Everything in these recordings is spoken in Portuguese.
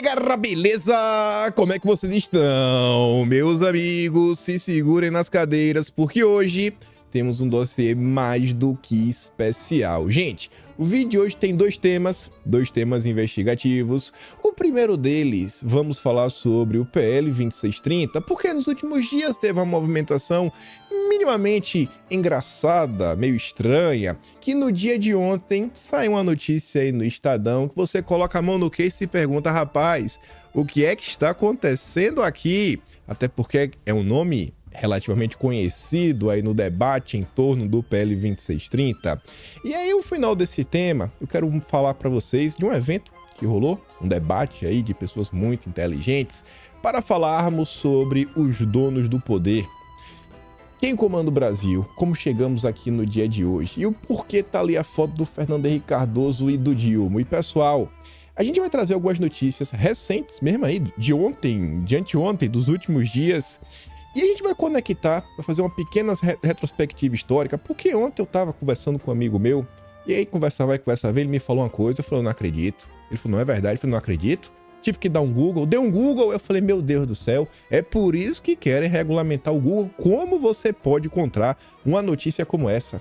aí, galera, beleza? Como é que vocês estão? Meus amigos, se segurem nas cadeiras, porque hoje temos um dossiê mais do que especial. Gente, o vídeo de hoje tem dois temas investigativos. O primeiro deles, vamos falar sobre o PL 2630, porque nos últimos dias teve uma movimentação minimamente engraçada, meio estranha, que no dia de ontem saiu uma notícia aí no Estadão que você coloca a mão no queixo e se pergunta, rapaz, o que é que está acontecendo aqui? Até porque é um nome relativamente conhecido aí no debate em torno do PL 2630. E aí, no final desse tema, eu quero falar para vocês de um evento que rolou, um debate aí de pessoas muito inteligentes, para falarmos sobre os donos do poder. Quem comanda o Brasil? Como chegamos aqui no dia de hoje? E o porquê tá ali a foto do Fernando Henrique Cardoso e do Dilma? E pessoal, a gente vai trazer algumas notícias recentes, mesmo aí, de ontem, de anteontem, dos últimos dias. E a gente vai conectar para fazer uma pequena retrospectiva histórica, porque ontem eu tava conversando com um amigo meu, e aí conversa vai, conversa vem, ele me falou uma coisa, eu falei, eu não acredito. Ele falou, não é verdade, eu falei, não acredito. Tive que dar um Google, dei um Google, eu falei, meu Deus do céu, é por isso que querem regulamentar o Google. Como você pode encontrar uma notícia como essa?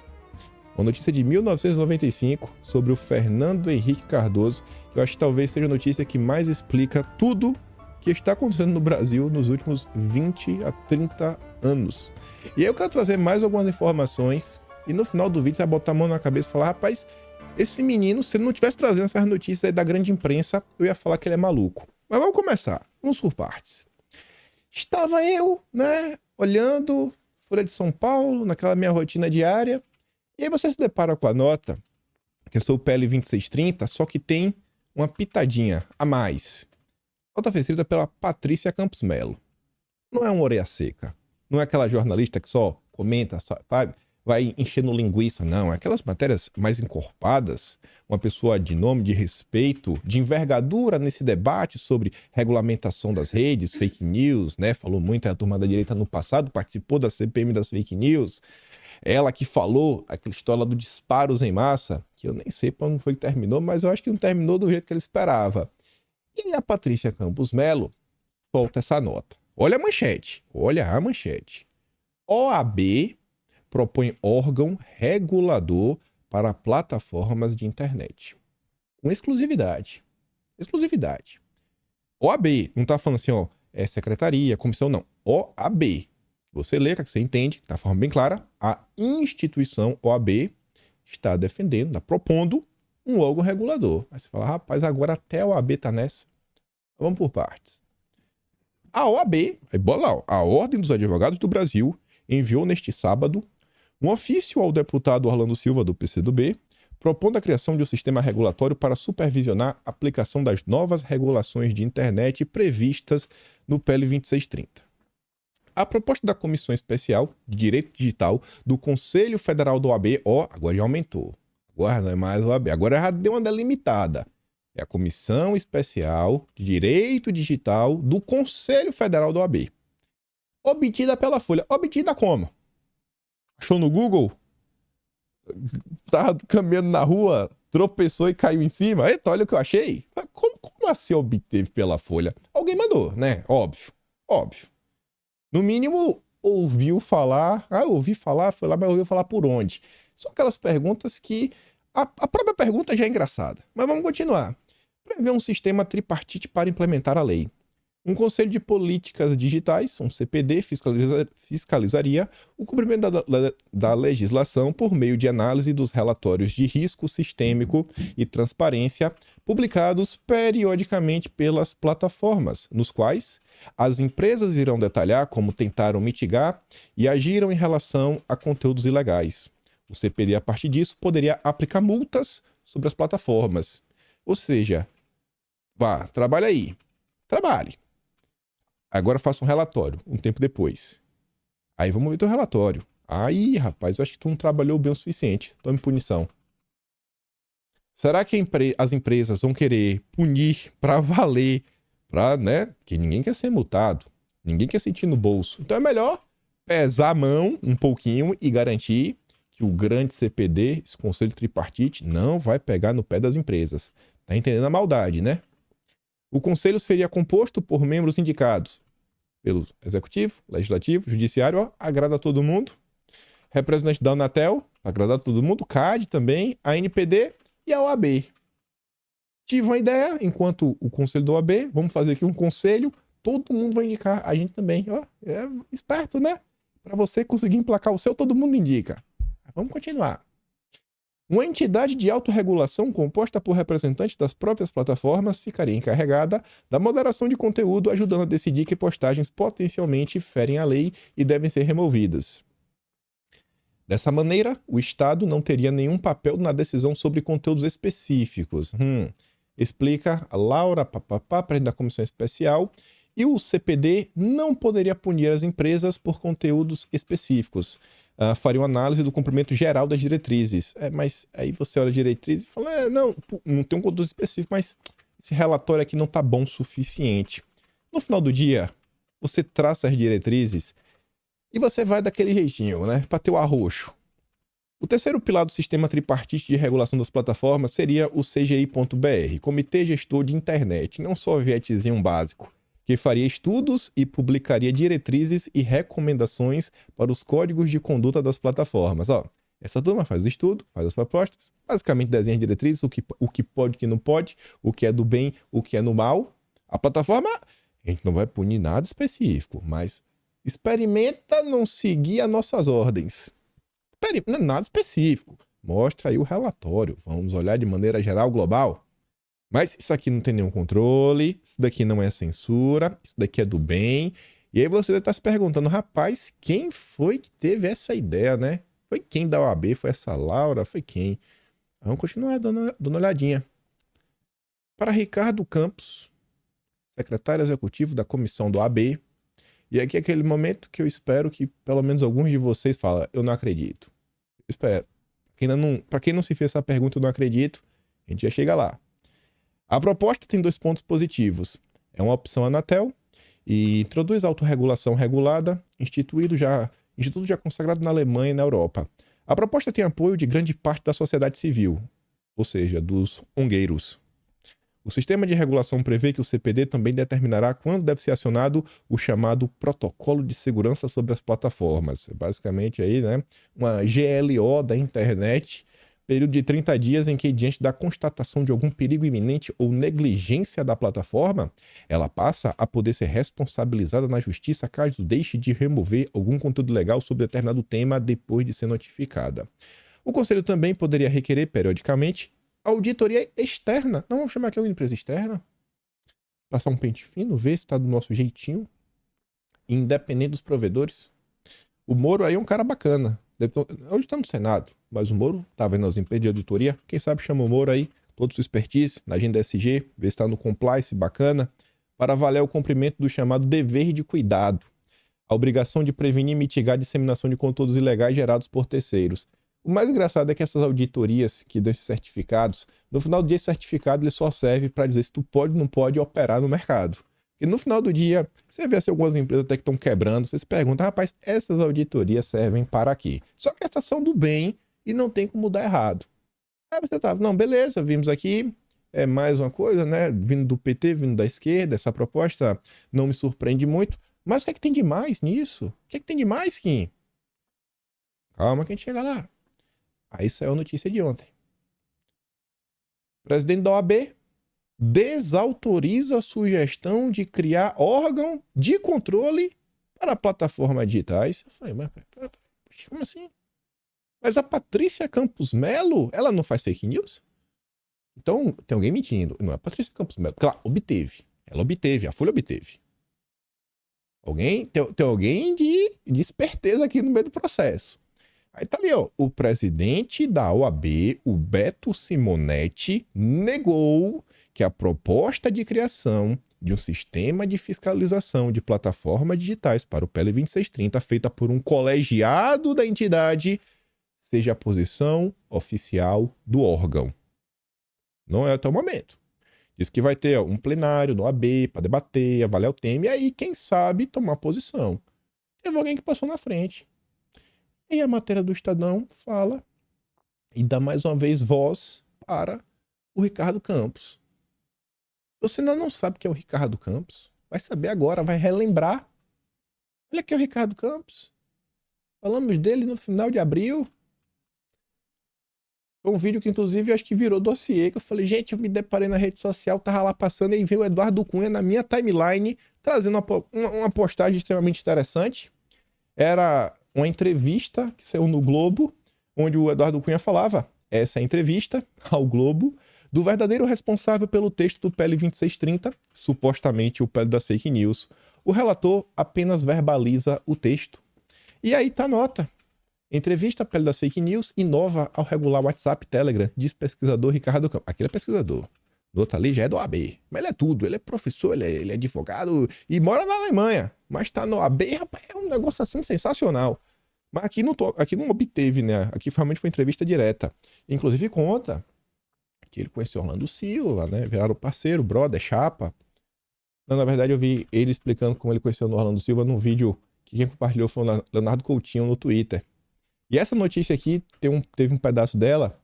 Uma notícia de 1995 sobre o Fernando Henrique Cardoso. Eu acho que talvez seja a notícia que mais explica tudo que está acontecendo no Brasil nos últimos 20 a 30 anos. E aí eu quero trazer mais algumas informações e no final do vídeo você vai botar a mão na cabeça e falar, rapaz, esse menino, se ele não tivesse trazendo essas notícias aí da grande imprensa, eu ia falar que ele é maluco. Mas vamos começar, vamos por partes. Estava eu, né, olhando Folha de São Paulo, naquela minha rotina diária, e aí você se depara com a nota, que eu sou o PL 2630, só que tem uma pitadinha a mais. A nota foi escrita pela Patrícia Campos Melo. Não é uma orelha seca. Não é aquela jornalista que só comenta, sabe? Vai enchendo linguiça, não. É aquelas matérias mais encorpadas. Uma pessoa de nome, de respeito, de envergadura nesse debate sobre regulamentação das redes, fake news, né? Falou muito a turma da direita no passado, participou da CPM das fake news. Ela que falou aquela história do disparos em massa, que eu nem sei quando foi que terminou, mas eu acho que não terminou do jeito que ele esperava. E a Patrícia Campos Melo solta essa nota. Olha a manchete. Olha a manchete. OAB propõe órgão regulador para plataformas de internet. Com exclusividade. Exclusividade. OAB. Não tá falando assim, ó, é secretaria, comissão, não. OAB. Você lê, que você entende, da forma bem clara, a instituição OAB está defendendo, está propondo um órgão regulador. Aí você fala, rapaz, agora até a OAB tá nessa. Vamos por partes. A OAB, aí bora lá, a Ordem dos Advogados do Brasil, enviou neste sábado um ofício ao deputado Orlando Silva, do PCdoB, propondo a criação de um sistema regulatório para supervisionar a aplicação das novas regulações de internet previstas no PL 2630. A proposta da Comissão Especial de Direito Digital do Conselho Federal da OAB, agora já aumentou. Agora não é mais OAB, agora já deu uma delimitada. É a Comissão Especial de Direito Digital do Conselho Federal da OAB. Obtida pela Folha. Obtida como? Achou no Google? Tava caminhando na rua, tropeçou e caiu em cima? Eita, olha o que eu achei. Como assim obteve pela Folha? Alguém mandou, né? Óbvio. Óbvio. No mínimo, ouviu falar. Ouvi falar, foi lá, mas ouviu falar por onde? São aquelas perguntas que a própria pergunta já é engraçada. Mas vamos continuar. Prevê um sistema tripartite para implementar a lei. Um Conselho de Políticas Digitais, um CPD, fiscalizaria o cumprimento da legislação por meio de análise dos relatórios de risco sistêmico e transparência publicados periodicamente pelas plataformas, nos quais as empresas irão detalhar como tentaram mitigar e agiram em relação a conteúdos ilegais. O CPD, a partir disso, poderia aplicar multas sobre as plataformas. Ou seja, vá, trabalha aí. Trabalhe. Agora faça um relatório, um tempo depois. Aí vamos ver teu relatório. Aí, rapaz, eu acho que tu não trabalhou bem o suficiente. Tome punição. Será que as empresas vão querer punir pra valer? Né? Que ninguém quer ser multado. Ninguém quer sentir no bolso. Então é melhor pesar a mão um pouquinho e garantir que o grande CPD, esse Conselho Tripartite, não vai pegar no pé das empresas. Tá entendendo a maldade, né? O conselho seria composto por membros indicados pelo Executivo, Legislativo, Judiciário, ó, agrada a todo mundo. Representante da Anatel, agrada a todo mundo. CAD também, a ANPD e a OAB. Tive uma ideia, enquanto o conselho da OAB, vamos fazer aqui um conselho, todo mundo vai indicar, a gente também. Ó, é esperto, né? Para você conseguir emplacar o seu, todo mundo indica. Vamos continuar. Uma entidade de autorregulação composta por representantes das próprias plataformas ficaria encarregada da moderação de conteúdo, ajudando a decidir que postagens potencialmente ferem a lei e devem ser removidas. Dessa maneira, o Estado não teria nenhum papel na decisão sobre conteúdos específicos. Explica a Laura, presidente da comissão especial, e o CPD não poderia punir as empresas por conteúdos específicos. Faria uma análise do cumprimento geral das diretrizes. Mas aí você olha a diretriz e fala, não tem um conteúdo específico, mas esse relatório aqui não está bom o suficiente. No final do dia, você traça as diretrizes e você vai daquele jeitinho, né? Para ter o arroxo. O terceiro pilar do sistema tripartite de regulação das plataformas seria o CGI.br, Comitê Gestor de Internet, não só vietezinho básico, que faria estudos e publicaria diretrizes e recomendações para os códigos de conduta das plataformas. Essa turma faz o estudo, faz as propostas, basicamente desenha as diretrizes, o que pode, o que não pode, o que é do bem, o que é do mal. A plataforma, a gente não vai punir nada específico, mas experimenta não seguir as nossas ordens. Não é nada específico. Mostra aí o relatório. Vamos olhar de maneira geral, global. Mas isso aqui não tem nenhum controle, isso daqui não é censura, isso daqui é do bem. E aí você deve estar se perguntando, rapaz, quem foi que teve essa ideia, né? Foi quem da OAB? Foi essa Laura? Foi quem? Vamos continuar dando uma olhadinha. Para Ricardo Campos, secretário executivo da comissão do OAB, e aqui é aquele momento que eu espero que pelo menos alguns de vocês falem, eu não acredito. Eu espero. Para quem não se fez essa pergunta, eu não acredito, a gente já chega lá. A proposta tem 2 pontos positivos. É uma opção Anatel e introduz autorregulação regulada, instituto já consagrado na Alemanha e na Europa. A proposta tem apoio de grande parte da sociedade civil, ou seja, dos ongueiros. O sistema de regulação prevê que o CPD também determinará quando deve ser acionado o chamado Protocolo de Segurança sobre as Plataformas. Basicamente aí, né, uma GLO da internet, período de 30 dias em que, diante da constatação de algum perigo iminente ou negligência da plataforma, ela passa a poder ser responsabilizada na justiça caso deixe de remover algum conteúdo legal sobre determinado tema depois de ser notificada. O Conselho também poderia requerer, periodicamente, auditoria externa. Não vamos chamar aqui uma empresa externa? Passar um pente fino, ver se está do nosso jeitinho. Independente dos provedores. O Moro aí é um cara bacana. Hoje está no Senado, mas o Moro tá vendo as empresas de auditoria. Quem sabe chama o Moro aí, toda sua expertise, na agenda SG, ver se está no compliance bacana, para avaliar o cumprimento do chamado dever de cuidado. A obrigação de prevenir e mitigar a disseminação de conteúdos ilegais gerados por terceiros. O mais engraçado é que essas auditorias que dão esses certificados, no final do dia esse certificado ele só serve para dizer se tu pode ou não pode operar no mercado. E no final do dia, você vê assim, algumas empresas até que estão quebrando, você se pergunta, rapaz, essas auditorias servem para quê? Só que essas são do bem e não tem como dar errado. Aí você tá, não, beleza, vimos aqui, é mais uma coisa, né, vindo do PT, vindo da esquerda, essa proposta não me surpreende muito, mas o que é que tem de mais nisso? O que é que tem de mais, Kim? Calma que a gente chega lá. Aí saiu a notícia de ontem. O presidente da OAB desautoriza a sugestão de criar órgão de controle para plataformas digitais. Eu falei, mas como assim? Mas a Patrícia Campos Melo, ela não faz fake news? Então, tem alguém mentindo. Não é a Patrícia Campos Melo. Claro, obteve. Ela obteve, a Folha obteve. Tem alguém de esperteza aqui no meio do processo. Aí tá ali, ó, o presidente da OAB, o Beto Simonetti, negou que a proposta de criação de um sistema de fiscalização de plataformas digitais para o PL 2630, feita por um colegiado da entidade, seja a posição oficial do órgão. Não é até o momento. Diz que vai ter um plenário no OAB para debater, avaliar o tema e aí, quem sabe, tomar posição. Teve alguém que passou na frente. E a matéria do Estadão fala e dá mais uma vez voz para o Ricardo Campos. Você ainda não sabe quem é o Ricardo Campos. Vai saber agora, vai relembrar. Olha aqui o Ricardo Campos. Falamos dele no final de abril. Foi um vídeo que, inclusive, acho que virou dossiê. Que eu falei, gente, eu me deparei na rede social, tava lá passando, e veio o Eduardo Cunha na minha timeline, trazendo uma postagem extremamente interessante. Era uma entrevista que saiu no Globo, onde o Eduardo Cunha falava, essa é a entrevista ao Globo, do verdadeiro responsável pelo texto do PL 2630, supostamente o PL das fake news. O relator apenas verbaliza o texto. E aí tá a nota. Entrevista PL das fake news inova ao regular WhatsApp e Telegram, diz pesquisador Ricardo Campos. Aquele é pesquisador. Do outro ali já é do OAB. Mas ele é tudo. Ele é professor, ele é advogado e mora na Alemanha. Mas tá no OAB, rapaz, é um negócio assim sensacional. Mas aqui não obteve, né? Aqui realmente foi entrevista direta. Inclusive conta que ele conheceu Orlando Silva, né? Viraram parceiro, brother, chapa. Não, na verdade eu vi ele explicando como ele conheceu o Orlando Silva num vídeo que quem compartilhou foi o Leonardo Coutinho no Twitter. E essa notícia aqui teve um pedaço dela.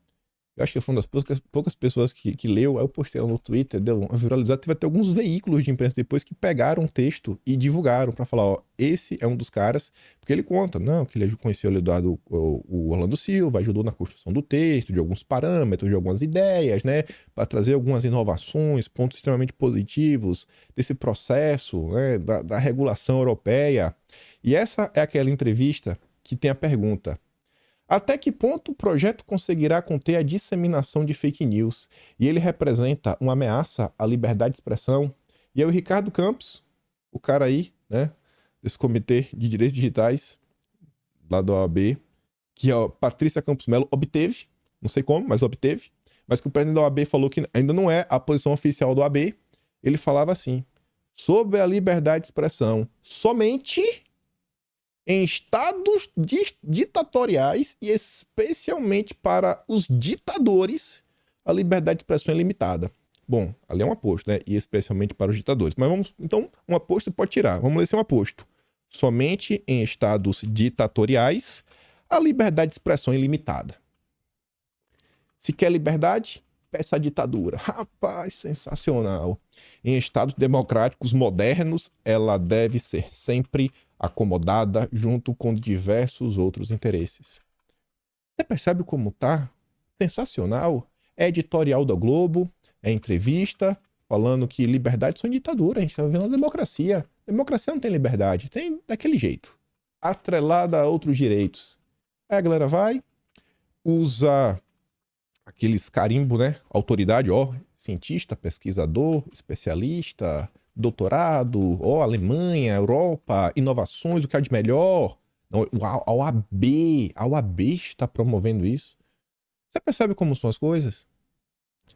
Eu acho que foi uma das poucas pessoas que leu. Aí eu postei ela no Twitter, deu uma viralizada. Teve até alguns veículos de imprensa depois que pegaram o texto e divulgaram pra falar, ó, esse é um dos caras. Porque ele conta, não, que ele conheceu o Orlando Silva, ajudou na construção do texto, de alguns parâmetros, de algumas ideias, né? Para trazer algumas inovações, pontos extremamente positivos desse processo, né? Da regulação europeia. E essa é aquela entrevista que tem a pergunta: até que ponto o projeto conseguirá conter a disseminação de fake news? E ele representa uma ameaça à liberdade de expressão? E aí o Ricardo Campos, o cara aí, né, desse Comitê de Direitos Digitais, lá da OAB, que a Patrícia Campos Melo obteve, não sei como, mas obteve, mas que o presidente da OAB falou que ainda não é a posição oficial da OAB, ele falava assim, sobre a liberdade de expressão, somente em estados ditatoriais e especialmente para os ditadores, a liberdade de expressão é limitada. Bom, ali é um aposto, né? E especialmente para os ditadores. Mas vamos, então, um aposto pode tirar. Vamos ler se é um aposto. Somente em estados ditatoriais, a liberdade de expressão é ilimitada. Se quer liberdade, peça a ditadura. Rapaz, sensacional. Em estados democráticos modernos, ela deve ser sempre acomodada junto com diversos outros interesses. Você percebe como tá? Sensacional. É editorial da Globo, é entrevista, falando que liberdade são ditadura. A gente tá vivendo uma democracia. Democracia não tem liberdade, tem daquele jeito. Atrelada a outros direitos. Aí a galera vai, usa aqueles carimbo, né? Autoridade, ó, cientista, pesquisador, especialista, doutorado, ó, Alemanha, Europa, inovações, o que há de melhor. Não, a OAB está promovendo isso. Você percebe como são as coisas?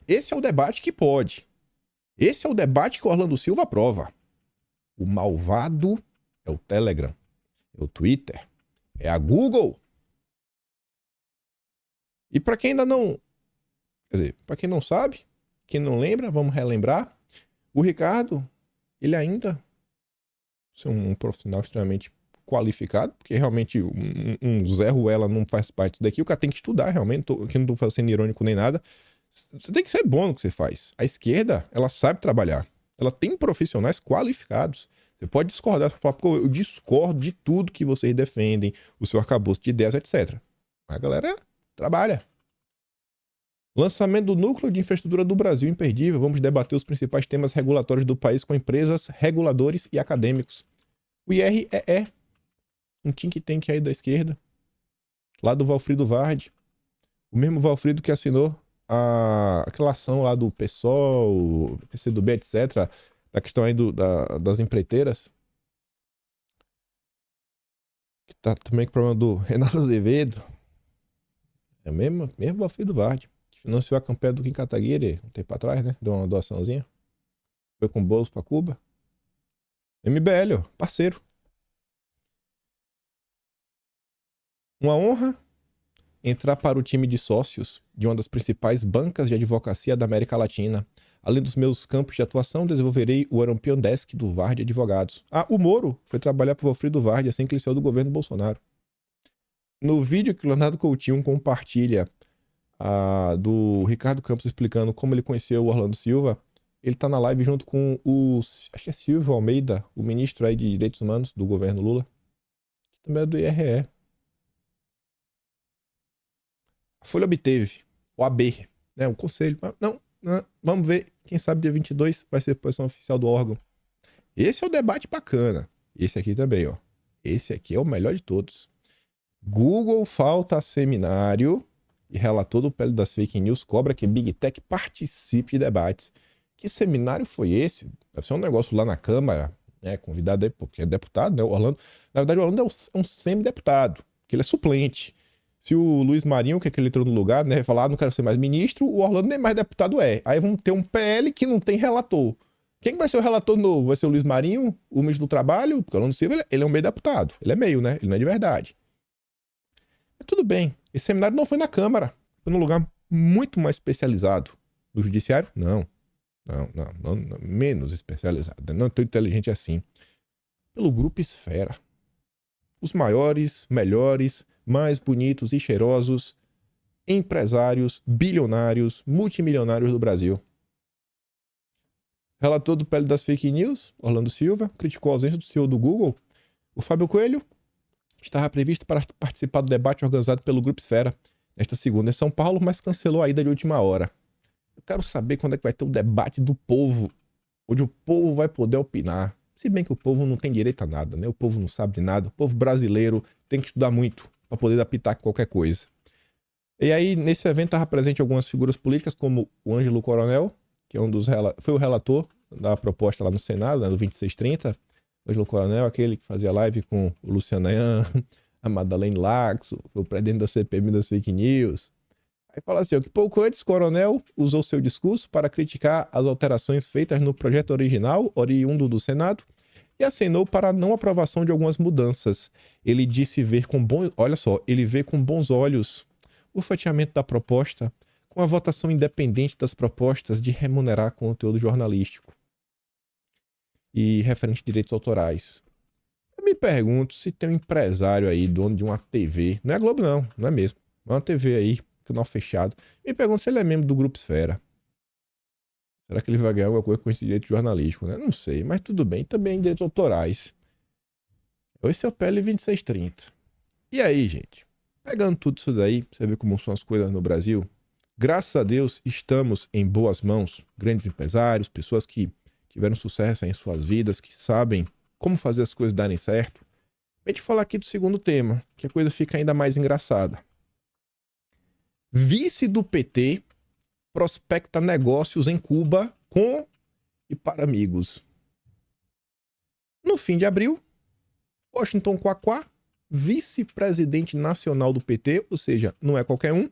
Esse é o debate que pode. Esse é o debate que o Orlando Silva aprova. O malvado é o Telegram, é o Twitter, é a Google. E para quem ainda não... Quer dizer, para quem não sabe, quem não lembra, vamos relembrar. O Ricardo, ele ainda é um profissional extremamente qualificado, porque realmente um Zé Ruela não faz parte disso daqui. O cara tem que estudar realmente, aqui não estou sendo irônico nem nada. Você tem que ser bom no que você faz. A esquerda, ela sabe trabalhar. Ela tem profissionais qualificados. Você pode discordar, falar, pô, eu discordo de tudo que vocês defendem, o seu arcabouço de ideias, etc. Mas a galera trabalha. Lançamento do Núcleo de Infraestrutura do Brasil imperdível. Vamos debater os principais temas regulatórios do país com empresas, reguladores e acadêmicos. O IREE, um think tank aí da esquerda, lá do Valfrido Vardi. O mesmo Valfrido que assinou aquela ação lá do PSOL, PCdoB, etc., da questão aí das empreiteiras. Que tá também com o problema do Renato Azevedo. É o mesmo Valfrido Vardi. Financiou a campanha do Kim Kataguiri um tempo atrás, né? Deu uma doaçãozinha. Foi com bolso pra Cuba. MBL, ó, parceiro. Uma honra entrar para o time de sócios de uma das principais bancas de advocacia da América Latina. Além dos meus campos de atuação, desenvolverei o European Desk do Vardi Advogados. Ah, o Moro foi trabalhar para o Valfrido Vardi assim que ele saiu do governo Bolsonaro. No vídeo que o Leonardo Coutinho compartilha do Ricardo Campos explicando como ele conheceu o Orlando Silva, ele tá na live junto com acho que é Silvio Almeida, o ministro aí de Direitos Humanos do governo Lula, que também é do IRE. A Folha obteve, o AB, né, o conselho. Não, vamos ver, quem sabe dia 22 vai ser a posição oficial do órgão. Esse é o debate bacana. Esse aqui também, ó. Esse aqui é o melhor de todos. Google falta seminário e relator do PL das fake news cobra que Big Tech participe de debates. Que seminário foi esse? Deve ser um negócio lá na Câmara, né? Convidado aí, porque é deputado, né? O Orlando. Na verdade, o Orlando é um semi-deputado, que ele é suplente. Se o Luiz Marinho, que é aquele entrou no lugar, né, falar, não quero ser mais ministro, o Orlando nem mais deputado é. Aí vamos ter um PL que não tem relator. Quem vai ser o relator novo? Vai ser o Luiz Marinho, o ministro do Trabalho? Porque o Orlando Silva, ele é um meio deputado. Ele é meio, né? Ele não é de verdade. Mas tudo bem. Esse seminário não foi na Câmara. Foi num lugar muito mais especializado. No Judiciário? Não. Não, menos especializado. Não tão inteligente assim. Pelo Grupo Esfera. Os maiores, melhores, mais bonitos e cheirosos empresários, bilionários, multimilionários do Brasil. Relator do PL das fake news, Orlando Silva, criticou a ausência do CEO do Google. O Fábio Coelho estava previsto para participar do debate organizado pelo Grupo Esfera nesta segunda em São Paulo, mas cancelou a ida de última hora. Eu quero saber quando é que vai ter o debate do povo, onde o povo vai poder opinar. Se bem que o povo não tem direito a nada, né? O povo não sabe de nada. O povo brasileiro tem que estudar muito para poder dar pitaco em qualquer coisa. E aí, nesse evento, estava presente algumas figuras políticas, como o Ângelo Coronel, que é foi o relator da proposta lá no Senado, né, do 2630. O Ângelo Coronel, aquele que fazia live com o Luciano Ayan, a Madeleine Laxo, foi o presidente da CPMI das fake news. Aí fala assim, ó, que pouco antes, Coronel usou seu discurso para criticar as alterações feitas no projeto original, oriundo do Senado, e acenou para a não aprovação de algumas mudanças. Ele disse ver com bons... Olha só, ele vê com bons olhos o fatiamento da proposta com a votação independente das propostas de remunerar conteúdo jornalístico e referente a direitos autorais. Eu me pergunto se tem um empresário aí, dono de uma TV, não é a Globo não é mesmo, é uma TV aí, canal fechado, me pergunto se ele é membro do Grupo Esfera. Será que ele vai ganhar alguma coisa com esse direito jornalístico, né? Não sei, mas tudo bem, também direitos autorais. Esse é o PL 2630. E aí, gente? Pegando tudo isso daí, você vê como são as coisas no Brasil. Graças a Deus, estamos em boas mãos. Grandes empresários, pessoas que tiveram sucesso em suas vidas, que sabem como fazer as coisas darem certo. Vou te falar aqui do segundo tema, que a coisa fica ainda mais engraçada. Vice do PT prospecta negócios em Cuba com e para amigos. No fim de abril, Washington Quaquá, vice-presidente nacional do PT, ou seja, não é qualquer um,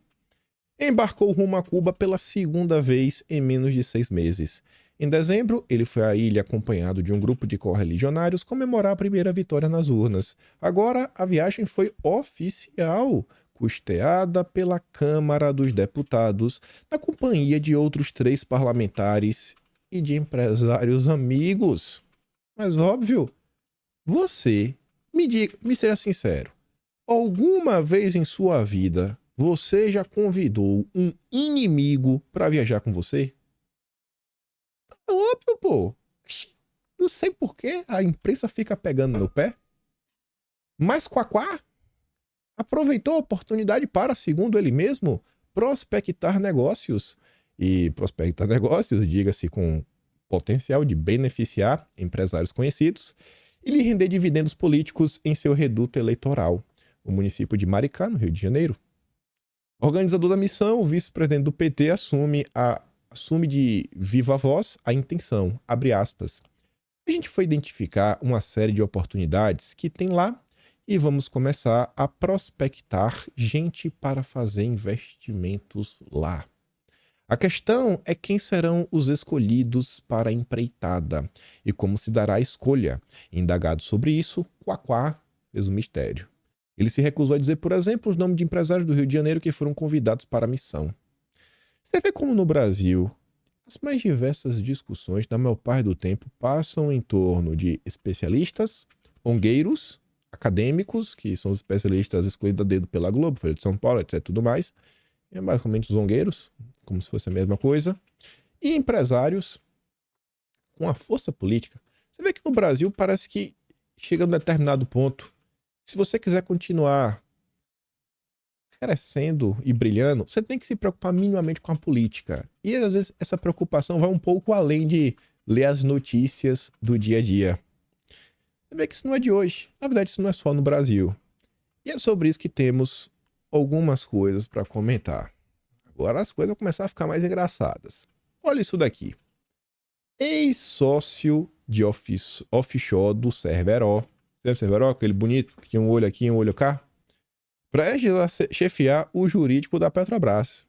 embarcou rumo a Cuba pela segunda vez em menos de 6 meses. Em dezembro, ele foi à ilha acompanhado de um grupo de correligionários comemorar a primeira vitória nas urnas. Agora, a viagem foi oficial, custeada pela Câmara dos Deputados, na companhia de outros 3 parlamentares e de empresários amigos. Mas óbvio, você, me seja sincero, alguma vez em sua vida você já convidou um inimigo para viajar com você? É óbvio, pô. Não sei por que a imprensa fica pegando no pé. Mas Quaquá aproveitou a oportunidade para, segundo ele mesmo, prospectar negócios. E prospectar negócios, diga-se, com potencial de beneficiar empresários conhecidos e lhe render dividendos políticos em seu reduto eleitoral, o município de Maricá, no Rio de Janeiro. Organizador da missão, o vice-presidente do PT assume de viva voz a intenção, abre aspas. A gente foi identificar uma série de oportunidades que tem lá e vamos começar a prospectar gente para fazer investimentos lá. A questão é quem serão os escolhidos para a empreitada e como se dará a escolha. Indagado sobre isso, Quaquá fez um mistério. Ele se recusou a dizer, por exemplo, os nomes de empresários do Rio de Janeiro que foram convidados para a missão. Você vê como no Brasil, as mais diversas discussões, na maior parte do tempo, passam em torno de especialistas, ongueiros, acadêmicos, que são os especialistas escolhidos a dedo pela Globo, Folha de São Paulo, etc. tudo mais. E é basicamente os ongueiros, como se fosse a mesma coisa. E empresários, com a força política. Você vê que no Brasil parece que chega a um determinado ponto. Se você quiser continuar crescendo e brilhando, você tem que se preocupar minimamente com a política. E às vezes essa preocupação vai um pouco além de ler as notícias do dia a dia. Você vê que isso não é de hoje. Na verdade, isso não é só no Brasil. E é sobre isso que temos algumas coisas para comentar. Agora as coisas vão começar a ficar mais engraçadas. Olha isso daqui. Ex-sócio de offshore do Cerveró. Lembra o Cerveró? Aquele bonito que tinha um olho aqui e um olho cá? Prestes a chefiar o jurídico da Petrobras.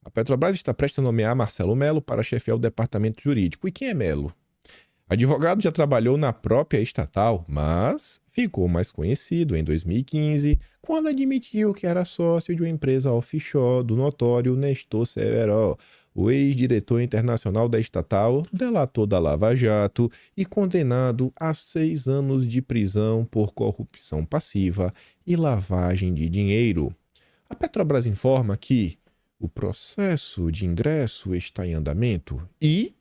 A Petrobras está prestes a nomear Marcelo Melo para chefiar o departamento jurídico. E quem é Melo? Advogado, já trabalhou na própria estatal, mas ficou mais conhecido em 2015, quando admitiu que era sócio de uma empresa offshore do notório Nestor Cerveró, o ex-diretor internacional da estatal, delator da Lava Jato e condenado a 6 anos de prisão por corrupção passiva e lavagem de dinheiro. A Petrobras informa que o processo de ingresso está em andamento e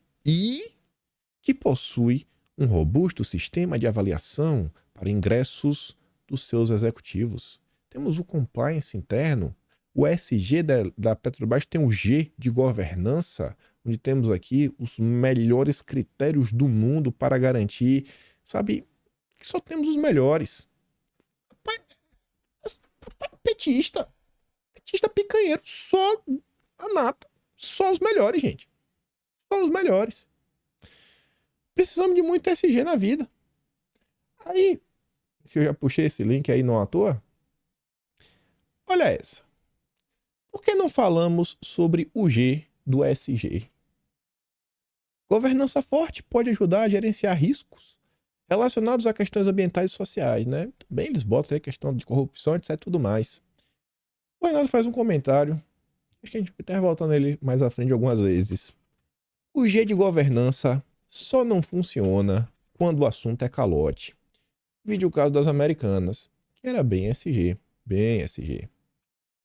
que possui um robusto sistema de avaliação para ingressos dos seus executivos. Temos o compliance interno, o SG da Petrobras tem o G de governança, onde temos aqui os melhores critérios do mundo para garantir, sabe, que só temos os melhores. Petista picanheiro, só a nata, só os melhores, gente. Só os melhores. Precisamos de muito SG na vida. Aí, eu já puxei esse link aí não à toa. Olha essa. Por que não falamos sobre o G do SG? Governança forte pode ajudar a gerenciar riscos relacionados a questões ambientais e sociais, né? Também eles botam aí a questão de corrupção, etc, tudo mais. O Renato faz um comentário. Acho que a gente vai até voltar nele mais à frente algumas vezes. O G de governança só não funciona quando o assunto é calote. Vídeo o caso das Americanas, que era bem SG, bem SG.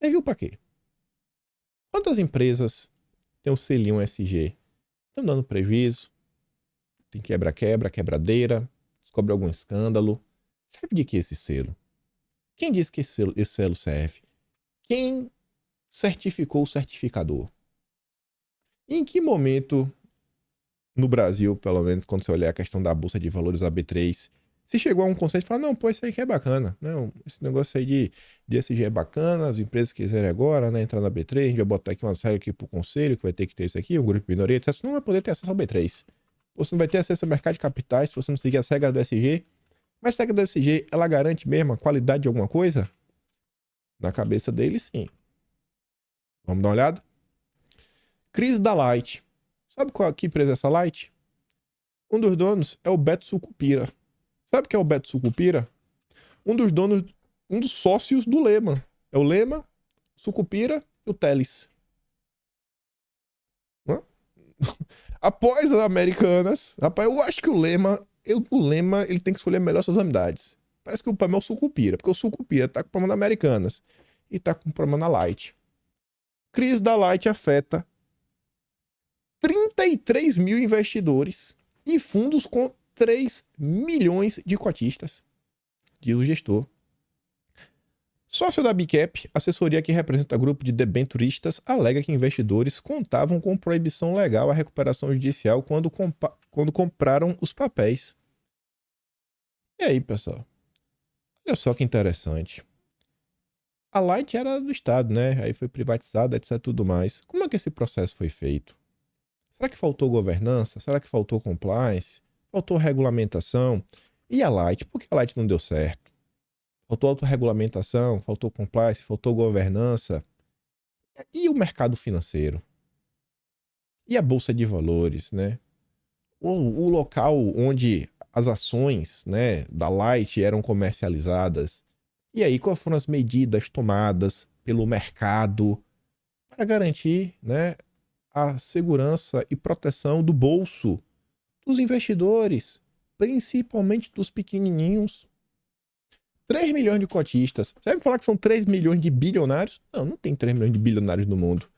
Serviu pra quê? Quantas empresas têm o selinho SG? Estão dando prejuízo? Tem quebradeira, descobre algum escândalo. Serve de que esse selo? Quem disse que esse selo serve? Quem certificou o certificador? E em que momento, no Brasil, pelo menos, quando você olhar a questão da Bolsa de Valores, a B3, se chegou a um conceito e falar, não, pô, isso aí que é bacana. Não, esse negócio aí de ESG é bacana, as empresas quiserem agora, né, entrar na B3, a gente vai botar aqui umas regras aqui pro conselho, que vai ter que ter isso aqui, um grupo de minoria, etc. Você não vai poder ter acesso ao B3. Você não vai ter acesso ao mercado de capitais se você não seguir as regras do ESG. Mas a regra do ESG, ela garante mesmo a qualidade de alguma coisa? Na cabeça dele, sim. Vamos dar uma olhada? Crise da Light. Sabe qual que empresa é essa Light? Um dos donos é o Beto Sucupira. Sabe o que é o Beto Sucupira? Um dos sócios do Lema. É o Lema, Sucupira e o Teles. Após as Americanas, rapaz, eu acho que o Lema ele tem que escolher melhor suas amizades. Parece que o problema é o Sucupira, porque o Sucupira tá com problema na Americanas e tá com problema na Light. Crise da Light afeta 33 mil investidores e fundos com 3 milhões de cotistas, diz o gestor. Sócio da Bicap, assessoria que representa grupo de debenturistas, alega que investidores contavam com proibição legal à recuperação judicial quando compraram os papéis. E aí, pessoal? Olha só que interessante. A Light era do Estado, né? Aí foi privatizada, etc, tudo mais. Como é que esse processo foi feito? Será que faltou governança? Será que faltou compliance? Faltou regulamentação? E a Light? Por que a Light não deu certo? Faltou autorregulamentação? Faltou compliance? Faltou governança? E o mercado financeiro? E a Bolsa de Valores, né? O local onde as ações, né, da Light eram comercializadas. E aí, quais foram as medidas tomadas pelo mercado para garantir, né, a segurança e proteção do bolso dos investidores, principalmente dos pequenininhos? 3 milhões de cotistas. Você vai me falar que são 3 milhões de bilionários? Não, não tem 3 milhões de bilionários no mundo.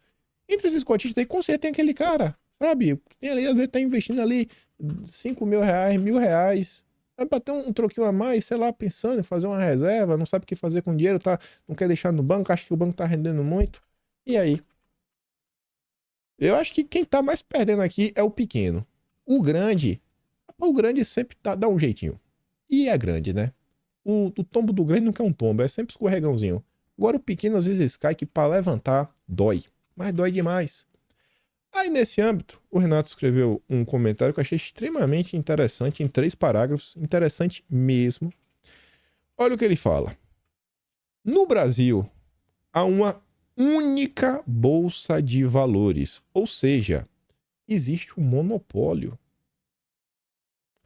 Entre esses cotistas aí, com certeza tem aquele cara, sabe? Tem ali, às vezes tá investindo ali 5 mil reais, R$ 1.000. É pra ter um troquinho a mais, sei lá, pensando em fazer uma reserva, não sabe o que fazer com o dinheiro, tá? Não quer deixar no banco, acha que o banco tá rendendo muito. E aí? Eu acho que quem tá mais perdendo aqui é o pequeno. O grande sempre dá um jeitinho. E é grande, né? O tombo do grande nunca é um tombo, é sempre escorregãozinho. Agora o pequeno às vezes cai que para levantar dói, mas dói demais. Aí nesse âmbito, o Renato escreveu um comentário que eu achei extremamente interessante, em 3 parágrafos, interessante mesmo. Olha o que ele fala. No Brasil, há uma única bolsa de valores, ou seja, existe um monopólio.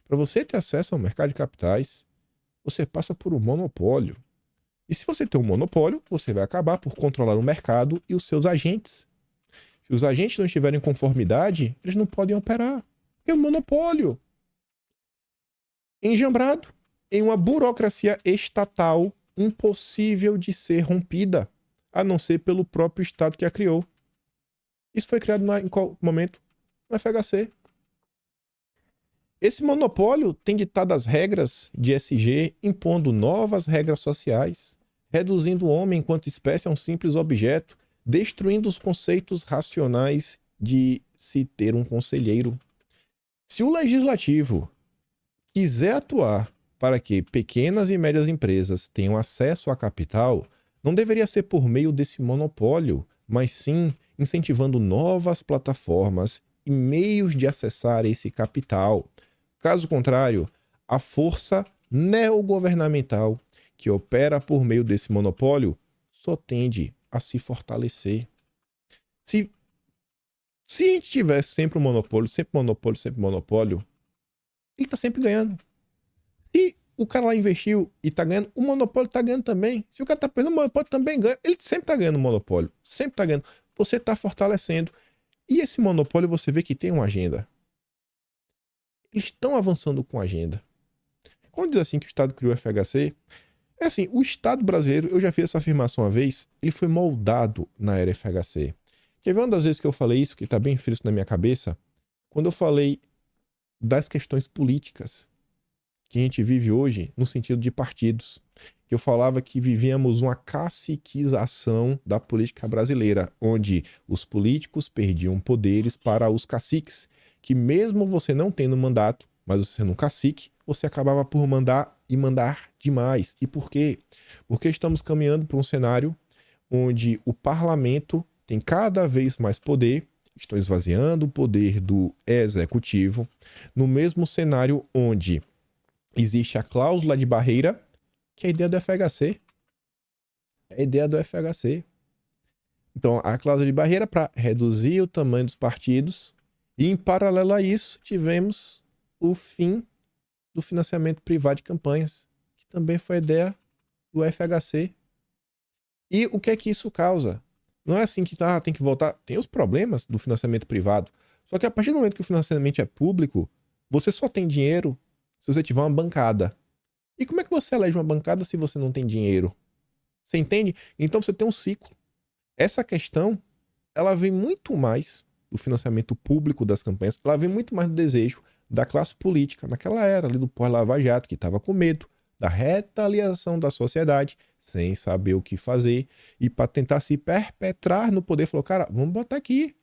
Para você ter acesso ao mercado de capitais, você passa por um monopólio. E se você tem um monopólio, você vai acabar por controlar o mercado e os seus agentes. Se os agentes não estiverem em conformidade, eles não podem operar. É um monopólio. Enjambrado em uma burocracia estatal impossível de ser rompida, a não ser pelo próprio Estado que a criou. Isso foi criado em qual momento? No FHC. Esse monopólio tem ditado as regras de ESG, impondo novas regras sociais, reduzindo o homem enquanto espécie a um simples objeto, destruindo os conceitos racionais de se ter um conselheiro. Se o legislativo quiser atuar para que pequenas e médias empresas tenham acesso a capital, não deveria ser por meio desse monopólio, mas sim incentivando novas plataformas e meios de acessar esse capital. Caso contrário, a força neogovernamental que opera por meio desse monopólio só tende a se fortalecer. Se a gente tivesse sempre um monopólio, sempre monopólio, sempre monopólio, ele tá sempre ganhando. Se o cara lá investiu e tá ganhando, o monopólio tá ganhando também. Se o cara tá perdendo, o monopólio também ganha. Ele sempre tá ganhando o monopólio. Sempre tá ganhando. Você tá fortalecendo. E esse monopólio você vê que tem uma agenda. Eles estão avançando com a agenda. Quando diz assim que o Estado criou o FHC, é assim, o Estado brasileiro, eu já fiz essa afirmação uma vez, ele foi moldado na era FHC. Quer ver uma das vezes que eu falei isso, que está bem fresco na minha cabeça? Quando eu falei das questões políticas que a gente vive hoje no sentido de partidos. Eu falava que vivíamos uma caciquização da política brasileira, onde os políticos perdiam poderes para os caciques, que mesmo você não tendo mandato, mas você sendo um cacique, você acabava por mandar e mandar demais. E por quê? Porque estamos caminhando para um cenário onde o parlamento tem cada vez mais poder, estão esvaziando o poder do executivo, no mesmo cenário onde existe a cláusula de barreira, que é a ideia do FHC. É a ideia do FHC. Então, a cláusula de barreira para reduzir o tamanho dos partidos. E, em paralelo a isso, tivemos o fim do financiamento privado de campanhas, que também foi a ideia do FHC. E o que é que isso causa? Não é assim que tem que voltar. Tem os problemas do financiamento privado. Só que a partir do momento que o financiamento é público, você só tem dinheiro se você tiver uma bancada. E como é que você elege uma bancada se você não tem dinheiro? Você entende? Então você tem um ciclo. Essa questão, ela vem muito mais do financiamento público das campanhas, ela vem muito mais do desejo da classe política, naquela era ali do pós-Lava Jato, que estava com medo da retaliação da sociedade, sem saber o que fazer, e para tentar se perpetrar no poder, falou, cara, vamos botar aqui.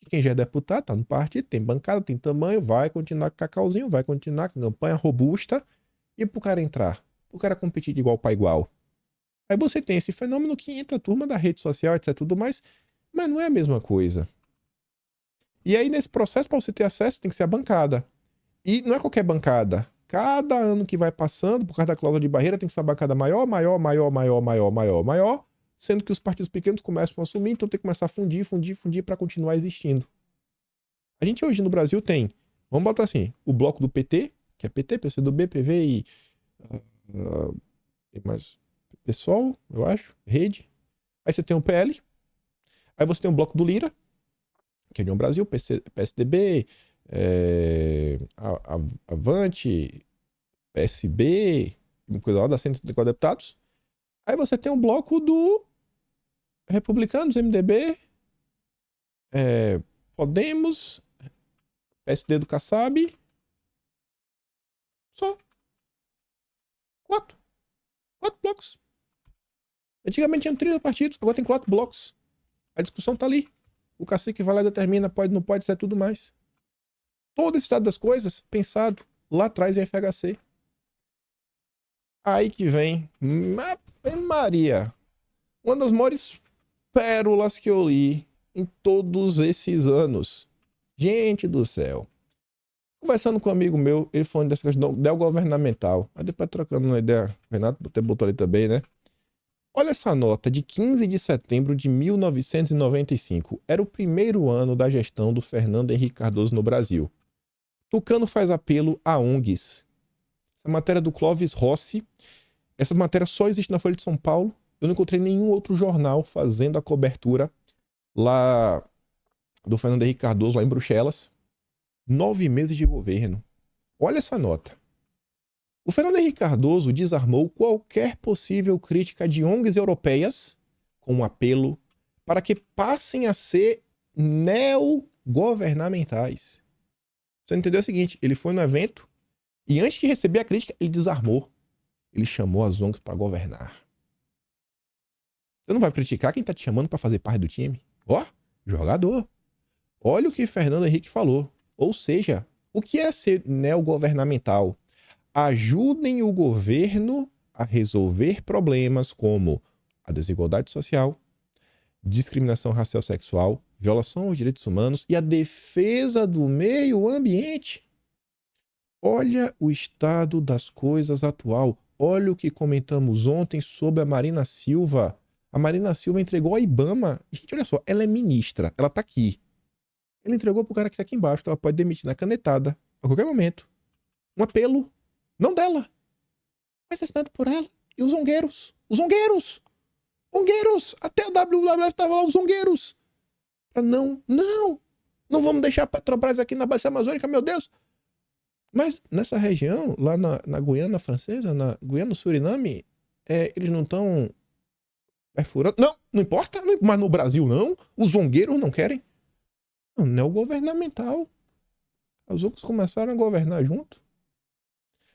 Quem já é deputado, tá no partido, tem bancada, tem tamanho, vai continuar com cacauzinho, vai continuar com campanha robusta, e pro cara entrar, pro cara competir de igual para igual. Aí você tem esse fenômeno que entra a turma da rede social, etc, tudo mais, mas não é a mesma coisa. E aí nesse processo, para você ter acesso, tem que ser a bancada. E não é qualquer bancada. Cada ano que vai passando, por causa da cláusula de barreira, tem que ser uma bancada maior, maior, maior, maior, maior, maior, maior, sendo que os partidos pequenos começam a assumir, então tem que começar a fundir para continuar existindo. A gente hoje no Brasil tem, vamos botar assim, o bloco do PT, que é PT, PCdoB, PV e mais PSOL, eu acho, Rede. Aí você tem o PL, aí você tem o bloco do Lira, que é União Brasil, PSDB, Avante, PSB, uma coisa lá, dá 134 deputados. Aí você tem um bloco do Republicanos, MDB, Podemos, PSD do Kassab. Só. 4 blocos. Antigamente tinha 30 partidos, agora tem 4 blocos. A discussão tá ali. O cacique vai lá e determina, pode, não pode, isso é tudo mais. Todo esse estado das coisas, pensado lá atrás em FHC. Aí que vem Maria. Uma das maiores pérolas que eu li em todos esses anos. Gente do céu. Conversando com um amigo meu, ele falando dessa questão do governamental. Aí depois trocando uma ideia, o Renato botou ali também, né? Olha essa nota de 15 de setembro de 1995. Era o primeiro ano da gestão do Fernando Henrique Cardoso no Brasil. Tucano faz apelo a ONGs. Essa matéria do Clóvis Rossi. Essa matéria só existe na Folha de São Paulo. Eu não encontrei nenhum outro jornal fazendo a cobertura lá do Fernando Henrique Cardoso, lá em Bruxelas. 9 meses de governo. Olha essa nota. O Fernando Henrique Cardoso desarmou qualquer possível crítica de ONGs europeias com um apelo para que passem a ser neogovernamentais. Você entendeu o seguinte? Ele foi no evento e antes de receber a crítica, ele desarmou. Ele chamou as ONGs para governar. Você não vai criticar quem está te chamando para fazer parte do time? Ó, jogador. Olha o que Fernando Henrique falou. Ou seja, o que é ser neogovernamental? Ajudem o governo a resolver problemas como a desigualdade social, discriminação racial sexual, violação aos direitos humanos e a defesa do meio ambiente. Olha o estado das coisas atual. Olha o que comentamos ontem sobre a Marina Silva. A Marina Silva entregou a IBAMA. Gente, olha só, ela é ministra, ela tá aqui. Ele entregou pro cara que tá aqui embaixo, que ela pode demitir na canetada, a qualquer momento. Um apelo, não dela, mas assinado por ela. E os zongueiros, até a WWF tava lá, os zongueiros. Não vamos deixar a Petrobras aqui na Bacia Amazônica, meu Deus. Mas nessa região, lá na Guiana Francesa, na Guiana Suriname, eles não estão perfurando. Não importa, mas no Brasil não, os zongueiros não querem. Não é o governamental. Os outros começaram a governar junto.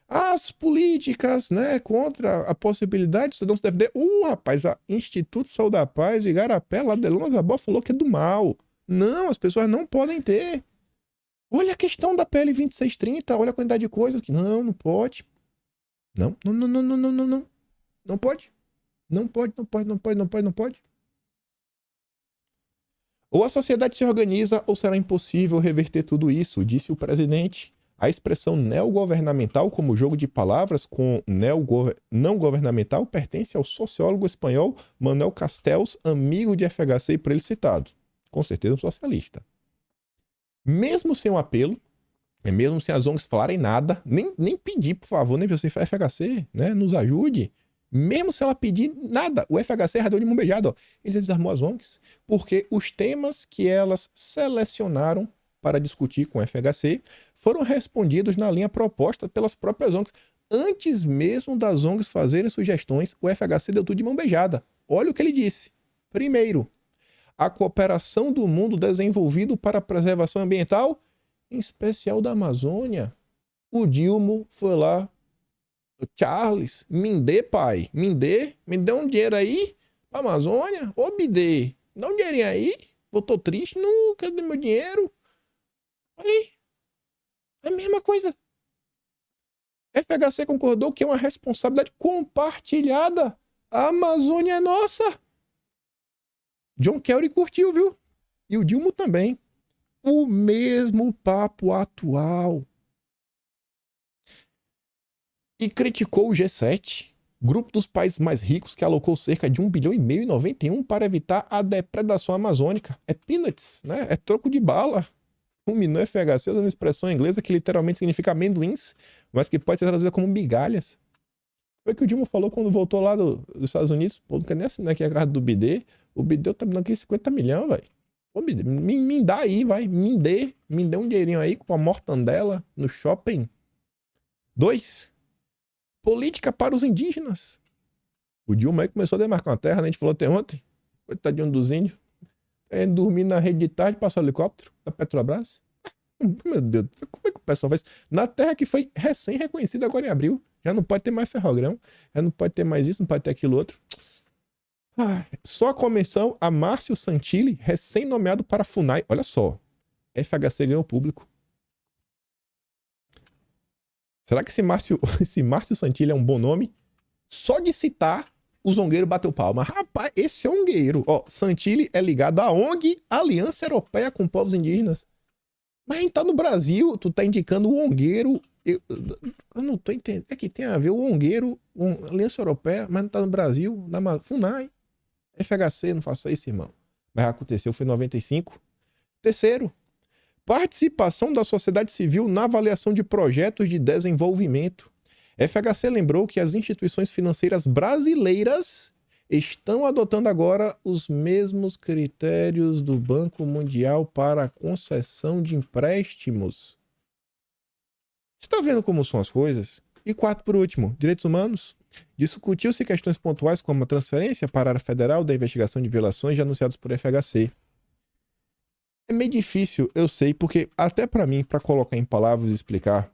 As políticas, né, contra a possibilidade de cidadão se defender. Rapaz, a Instituto Saúde da Paz, Igarapé, lá de Lona Zabó falou que é do mal. Não, as pessoas não podem ter. Olha a questão da PL 2630, olha a quantidade de coisas que não pode. Não pode. Não pode. Ou a sociedade se organiza ou será impossível reverter tudo isso, disse o presidente. A expressão neogovernamental, como jogo de palavras com não governamental, pertence ao sociólogo espanhol Manuel Castells, amigo de FHC e por ele citado. Com certeza um socialista. Mesmo sem um apelo, mesmo sem as ONGs falarem nada, nem pedir, por favor, nem você FHC, né, nos ajude. Mesmo se ela pedir nada, o FHC radou de mão beijada, ele desarmou as ONGs, porque os temas que elas selecionaram para discutir com o FHC foram respondidos na linha proposta pelas próprias ONGs. Antes mesmo das ONGs fazerem sugestões, o FHC deu tudo de mão beijada. Olha o que ele disse. Primeiro, a cooperação do mundo desenvolvido para a preservação ambiental, em especial da Amazônia. O Dilma foi lá. Charles, me dê, pai. Me dê um dinheiro aí pra Amazônia. Ô, Bidê, dá um dinheirinho aí. Eu tô triste. Não, cadê meu dinheiro? Olha aí. É a mesma coisa. FHC concordou que é uma responsabilidade compartilhada. A Amazônia é nossa. John Kerry curtiu, viu? E o Dilma também. O mesmo papo atual. E criticou o G7, grupo dos países mais ricos que alocou cerca de 1,5 bilhão em 91 para evitar a depredação amazônica. É peanuts, né? É troco de bala. Fulminou FHC usando uma expressão inglesa que literalmente significa amendoins, mas que pode ser traduzida como migalhas. Foi o que o Dilma falou quando voltou lá dos Estados Unidos. Pô, não quer nem assinar aqui a carta do Bidê. O Bidê tá me dando aqui 50 milhões, velho. Pô, Bidê, me dá aí, vai. Me dê um dinheirinho aí com a mortandela no shopping. 2. Política para os indígenas. O Dilma aí começou a demarcar uma terra, né? A gente falou até ontem. Coitadinho dos índios. Dormir na rede de tarde, passa o helicóptero da Petrobras. Meu Deus, como é que o pessoal faz? Na terra que foi recém-reconhecida agora em abril. Já não pode ter mais ferrogrão, já não pode ter mais isso, não pode ter aquilo outro. Só com a menção a Márcio Santilli, recém-nomeado para a FUNAI. Olha só, FHC ganhou público. Será que esse Márcio Santilli é um bom nome? Só de citar, o Zongueiro bateu palma. Rapaz, esse é Ongueiro. Ó, Santilli é ligado à ONG Aliança Europeia com Povos Indígenas. Mas a gente tá no Brasil, tu tá indicando o Ongueiro. Eu não tô entendendo. É que tem a ver o Ongueiro, Aliança Europeia, mas não tá no Brasil, na FUNAI. FHC, não faça isso, irmão. Mas aconteceu, foi em 95. Terceiro, participação da sociedade civil na avaliação de projetos de desenvolvimento. FHC lembrou que as instituições financeiras brasileiras estão adotando agora os mesmos critérios do Banco Mundial para a concessão de empréstimos. Você está vendo como são as coisas? E quarto, por último, direitos humanos. Discutiu-se questões pontuais como a transferência para a área federal da investigação de violações já anunciadas por FHC. É meio difícil, eu sei, porque até para mim, para colocar em palavras e explicar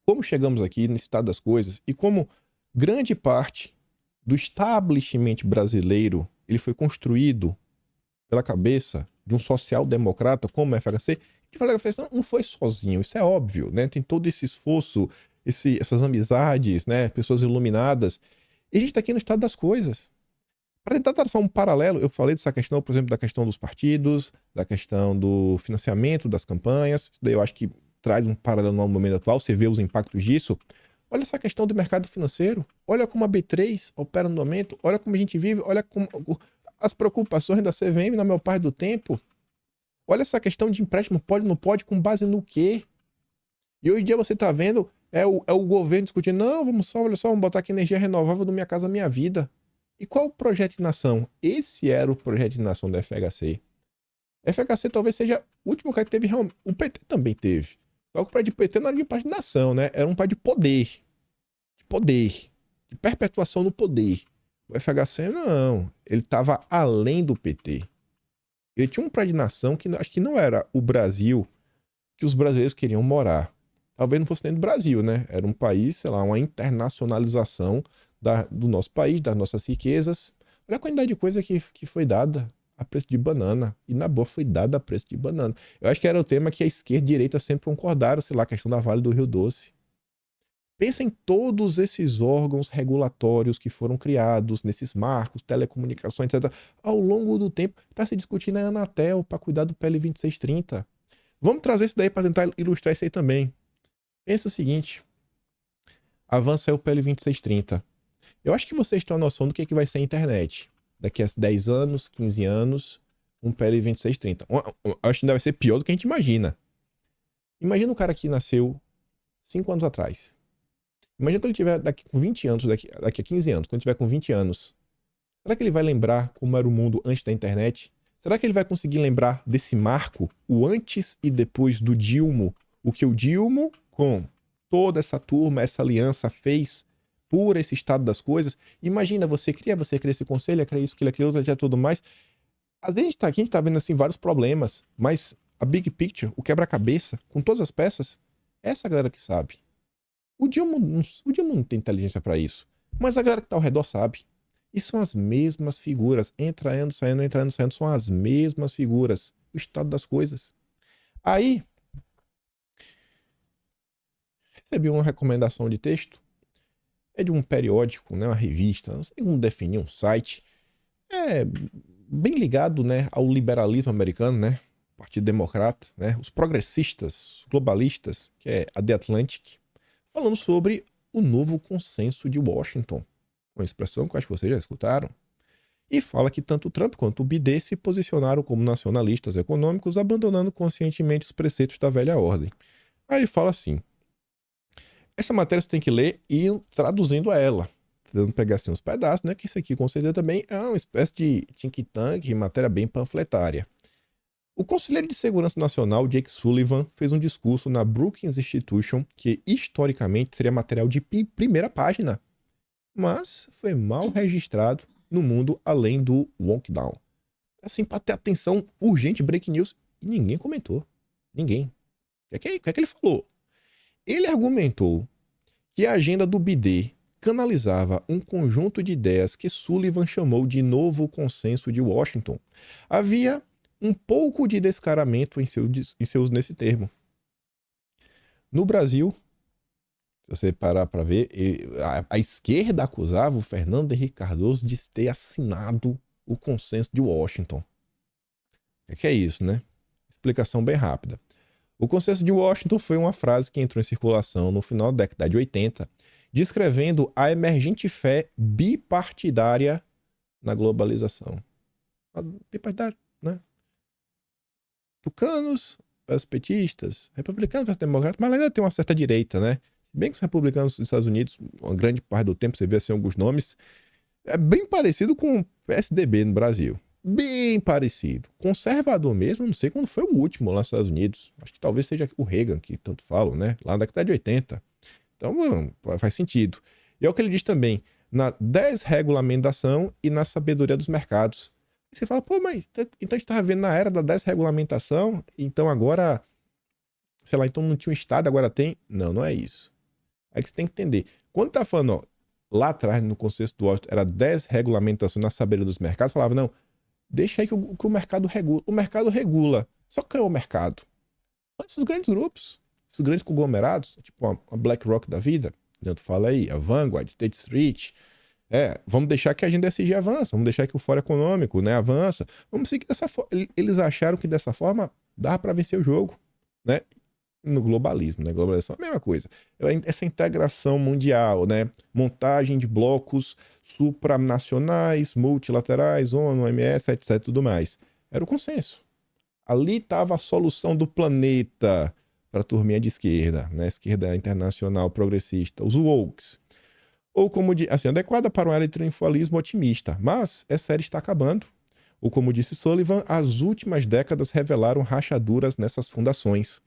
como chegamos aqui no estado das coisas e como grande parte do establishment brasileiro ele foi construído pela cabeça de um social-democrata como o FHC, que fala que não foi sozinho, isso é óbvio, né? Tem todo esse esforço, essas amizades, né? Pessoas iluminadas. E a gente está aqui no estado das coisas. Para tentar traçar um paralelo, eu falei dessa questão, por exemplo, da questão dos partidos, da questão do financiamento das campanhas. Isso daí eu acho que traz um paralelo no momento atual, você vê os impactos disso. Olha essa questão do mercado financeiro. Olha como a B3 opera no momento. Olha como a gente vive. Olha como as preocupações da CVM na maior parte do tempo. Olha essa questão de empréstimo pode ou não pode, com base no quê? E hoje em dia você está vendo, é o governo discutindo, não, olha só, vamos botar aqui energia renovável no Minha Casa Minha Vida. E qual o projeto de nação? Esse era o projeto de nação da FHC. A FHC talvez seja o último cara que teve realmente. O PT também teve. Só que o projeto de PT não era de parte de nação, né? Era um projeto de poder. De poder. De perpetuação no poder. O FHC não. Ele estava além do PT. Ele tinha um projeto de nação que acho que não era o Brasil que os brasileiros queriam morar. Talvez não fosse dentro do Brasil, né? Era um país, sei lá, uma internacionalização do nosso país, das nossas riquezas. Olha a quantidade de coisa que foi dada a preço de banana. E na boa foi dada a preço de banana. Eu acho que era o tema que a esquerda e a direita sempre concordaram, sei lá, a questão da Vale do Rio Doce. Pensa em todos esses órgãos regulatórios que foram criados nesses marcos, telecomunicações, etc. Ao longo do tempo, está se discutindo a Anatel para cuidar do PL 2630. Vamos trazer isso daí para tentar ilustrar isso aí também. Pensa o seguinte, avança aí o PL 2630. Eu acho que vocês têm uma noção do que vai ser a internet. Daqui a 10 anos, 15 anos, um PL 2630. Acho que ainda vai ser pior do que a gente imagina. Imagina o cara que nasceu 5 anos atrás. Imagina quando ele tiver daqui com 20 anos, daqui a 15 anos, quando tiver com 20 anos. Será que ele vai lembrar como era o mundo antes da internet? Será que ele vai conseguir lembrar desse marco, o antes e depois do Dilma? O que o Dilma, com toda essa turma, essa aliança, fez por esse estado das coisas? Imagina, você cria esse conselho, cria isso, aquilo, já tudo mais. Às vezes a gente tá aqui, a gente tá vendo assim vários problemas, mas a big picture, o quebra-cabeça, com todas as peças, é essa galera que sabe. O Dilma não tem inteligência para isso, mas a galera que tá ao redor sabe. E são as mesmas figuras, entrando, saindo, são as mesmas figuras. O estado das coisas. Aí, recebi uma recomendação de texto. É de um periódico, né, uma revista, não sei como definir, um site. É bem ligado, né, ao liberalismo americano, né? Partido Democrata, né? Os progressistas, os globalistas, que é a The Atlantic, falando sobre o novo consenso de Washington. Uma expressão que eu acho que vocês já escutaram. E fala que tanto o Trump quanto o Biden se posicionaram como nacionalistas econômicos, abandonando conscientemente os preceitos da velha ordem. Aí ele fala assim, essa matéria você tem que ler e ir traduzindo ela, tentando pegar assim uns pedaços, né? Que isso aqui com certeza também é uma espécie de think tank, matéria bem panfletária. O conselheiro de Segurança Nacional, Jake Sullivan, fez um discurso na Brookings Institution que, historicamente, seria material de primeira página, mas foi mal registrado no mundo além do lockdown. Assim, para ter atenção urgente, break news, e ninguém comentou. Ninguém. O que é que ele falou? Ele argumentou que a agenda do BD canalizava um conjunto de ideias que Sullivan chamou de novo consenso de Washington. Havia um pouco de descaramento em seu uso nesse termo. No Brasil, se você parar para ver, a esquerda acusava o Fernando Henrique Cardoso de ter assinado o consenso de Washington. O que é isso, né? Explicação bem rápida. O consenso de Washington foi uma frase que entrou em circulação no final da década de 80, descrevendo a emergente fé bipartidária na globalização. Bipartidária, né? Tucanos, os petistas, republicanos, os democratas, mas ainda tem uma certa direita, né? Bem que os republicanos dos Estados Unidos, uma grande parte do tempo, você vê assim alguns nomes, é bem parecido com o PSDB no Brasil. Bem parecido. Conservador mesmo, não sei quando foi o último lá nos Estados Unidos. Acho que talvez seja o Reagan, que tanto falam, né? Lá na década de 80. Então, mano, faz sentido. E é o que ele diz também, na desregulamentação e na sabedoria dos mercados. E você fala, pô, mas então a gente estava vendo na era da desregulamentação, então agora, sei lá, então não tinha um Estado, agora tem? Não, não é isso. É que você tem que entender. Quando tá falando, ó, lá atrás, no conceito do Washington, era desregulamentação na sabedoria dos mercados, falava, não, deixa aí que o mercado regula. O mercado regula. Só que é o mercado. São esses grandes grupos, esses grandes conglomerados, tipo a BlackRock da vida, tu fala aí, a Vanguard, State Street. Vamos deixar que a agenda ESG avança, vamos deixar que o Fórum Econômico, né, avança. Vamos seguir dessa forma. Eles acharam que dessa forma dá para vencer o jogo, né? No globalismo, né? Globalização é a mesma coisa. Essa integração mundial, né? Montagem de blocos supranacionais, multilaterais, ONU, OMS, etc, tudo mais. Era o consenso. Ali estava a solução do planeta para a turminha de esquerda, né? Esquerda internacional progressista, os wokes. Ou como assim, adequada para um eletriunfalismo otimista. Mas essa era está acabando. Ou como disse Sullivan, as últimas décadas revelaram rachaduras nessas fundações.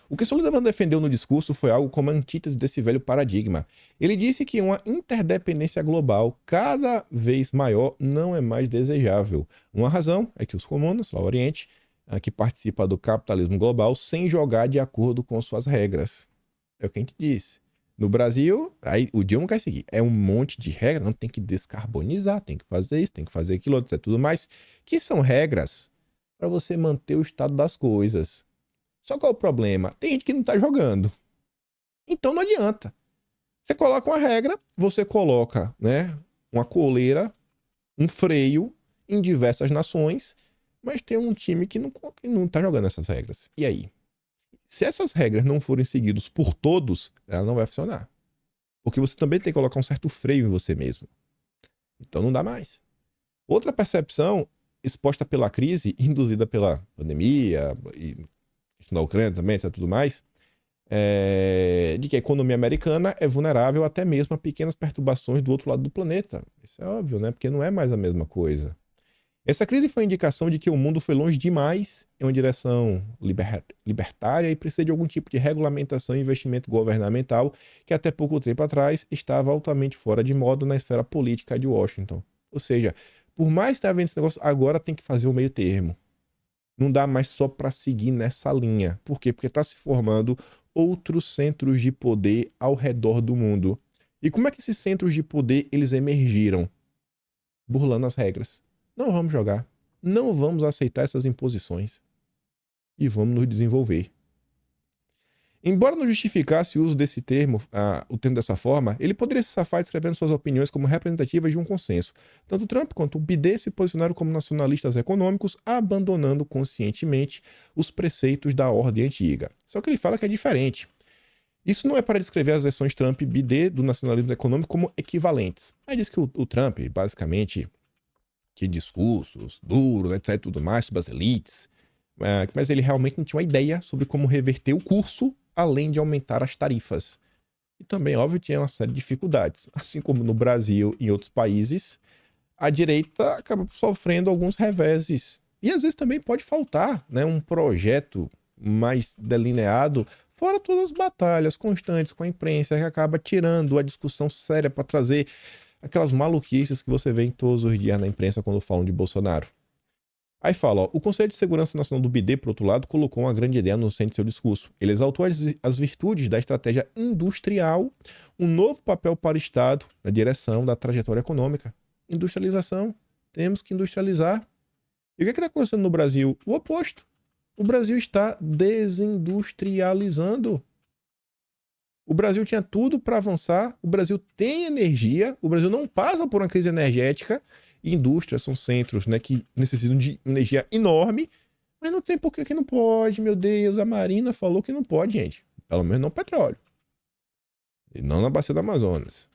O que Sullivan defendeu no discurso foi algo como a antítese desse velho paradigma. Ele disse que uma interdependência global cada vez maior não é mais desejável. Uma razão é que os comuns, lá no Oriente, que participam do capitalismo global sem jogar de acordo com suas regras. É o que a gente disse. No Brasil, aí o Dilma quer seguir. É um monte de regras, não tem que descarbonizar, tem que fazer isso, tem que fazer aquilo, etc, tudo mais, que são regras para você manter o estado das coisas. Só qual é o problema? Tem gente que não tá jogando. Então não adianta. Você coloca uma regra, você coloca, né, uma coleira, um freio em diversas nações, mas tem um time que não tá jogando essas regras. E aí? Se essas regras não forem seguidas por todos, ela não vai funcionar. Porque você também tem que colocar um certo freio em você mesmo. Então não dá mais. Outra percepção exposta pela crise, induzida pela pandemia e da Ucrânia também, etc, tudo mais, de que a economia americana é vulnerável até mesmo a pequenas perturbações do outro lado do planeta. Isso é óbvio, né? Porque não é mais a mesma coisa. Essa crise foi indicação de que o mundo foi longe demais em uma direção libertária e precisa de algum tipo de regulamentação e investimento governamental que até pouco tempo atrás estava altamente fora de moda na esfera política de Washington. Ou seja, por mais que esteja vendo esse negócio, agora tem que fazer o meio termo. Não dá mais só para seguir nessa linha. Por quê? Porque está se formando outros centros de poder ao redor do mundo. E como é que esses centros de poder eles emergiram? Burlando as regras. Não vamos jogar. Não vamos aceitar essas imposições. E vamos nos desenvolver. Embora não justificasse o uso desse termo, o termo dessa forma, ele poderia se safar descrevendo suas opiniões como representativas de um consenso. Tanto Trump quanto o Biden se posicionaram como nacionalistas econômicos, abandonando conscientemente os preceitos da ordem antiga. Só que ele fala que é diferente. Isso não é para descrever as versões Trump e Biden do nacionalismo econômico como equivalentes. Aí diz que o Trump, basicamente, que discursos duros, etc, tudo mais, sobre as elites, mas ele realmente não tinha uma ideia sobre como reverter o curso, além de aumentar as tarifas. E também, óbvio, tinha uma série de dificuldades. Assim como no Brasil e em outros países, a direita acaba sofrendo alguns reveses. E às vezes também pode faltar, né, um projeto mais delineado, fora todas as batalhas constantes com a imprensa, que acaba tirando a discussão séria para trazer aquelas maluquices que você vê em todos os dias na imprensa quando falam de Bolsonaro. Aí fala, ó, o Conselho de Segurança Nacional do BD, por outro lado, colocou uma grande ideia no centro de seu discurso. Ele exaltou as virtudes da estratégia industrial, um novo papel para o Estado na direção da trajetória econômica. Industrialização. Temos que industrializar. E o que está acontecendo no Brasil? O oposto. O Brasil está desindustrializando. O Brasil tinha tudo para avançar, o Brasil tem energia, o Brasil não passa por uma crise energética, e indústrias são centros, né, que necessitam de energia enorme, mas não tem por que não pode, meu Deus, a Marina falou que não pode, gente. Pelo menos não petróleo. E não na bacia do Amazonas.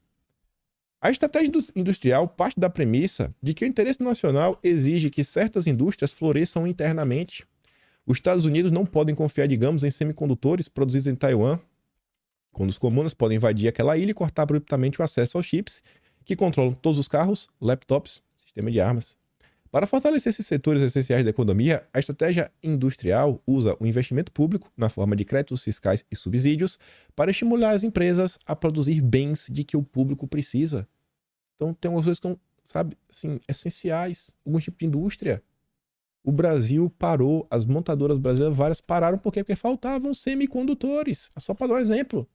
A estratégia industrial parte da premissa de que o interesse nacional exige que certas indústrias floresçam internamente. Os Estados Unidos não podem confiar, digamos, em semicondutores produzidos em Taiwan, quando os comunas podem invadir aquela ilha e cortar abruptamente o acesso aos chips que controlam todos os carros, laptops, sistema de armas. Para fortalecer esses setores essenciais da economia, a estratégia industrial usa o investimento público, na forma de créditos fiscais e subsídios, para estimular as empresas a produzir bens de que o público precisa. Então, tem algumas coisas que são, sabe, assim, essenciais, algum tipo de indústria. O Brasil parou, as montadoras brasileiras várias pararam porque faltavam semicondutores. Só para dar um exemplo.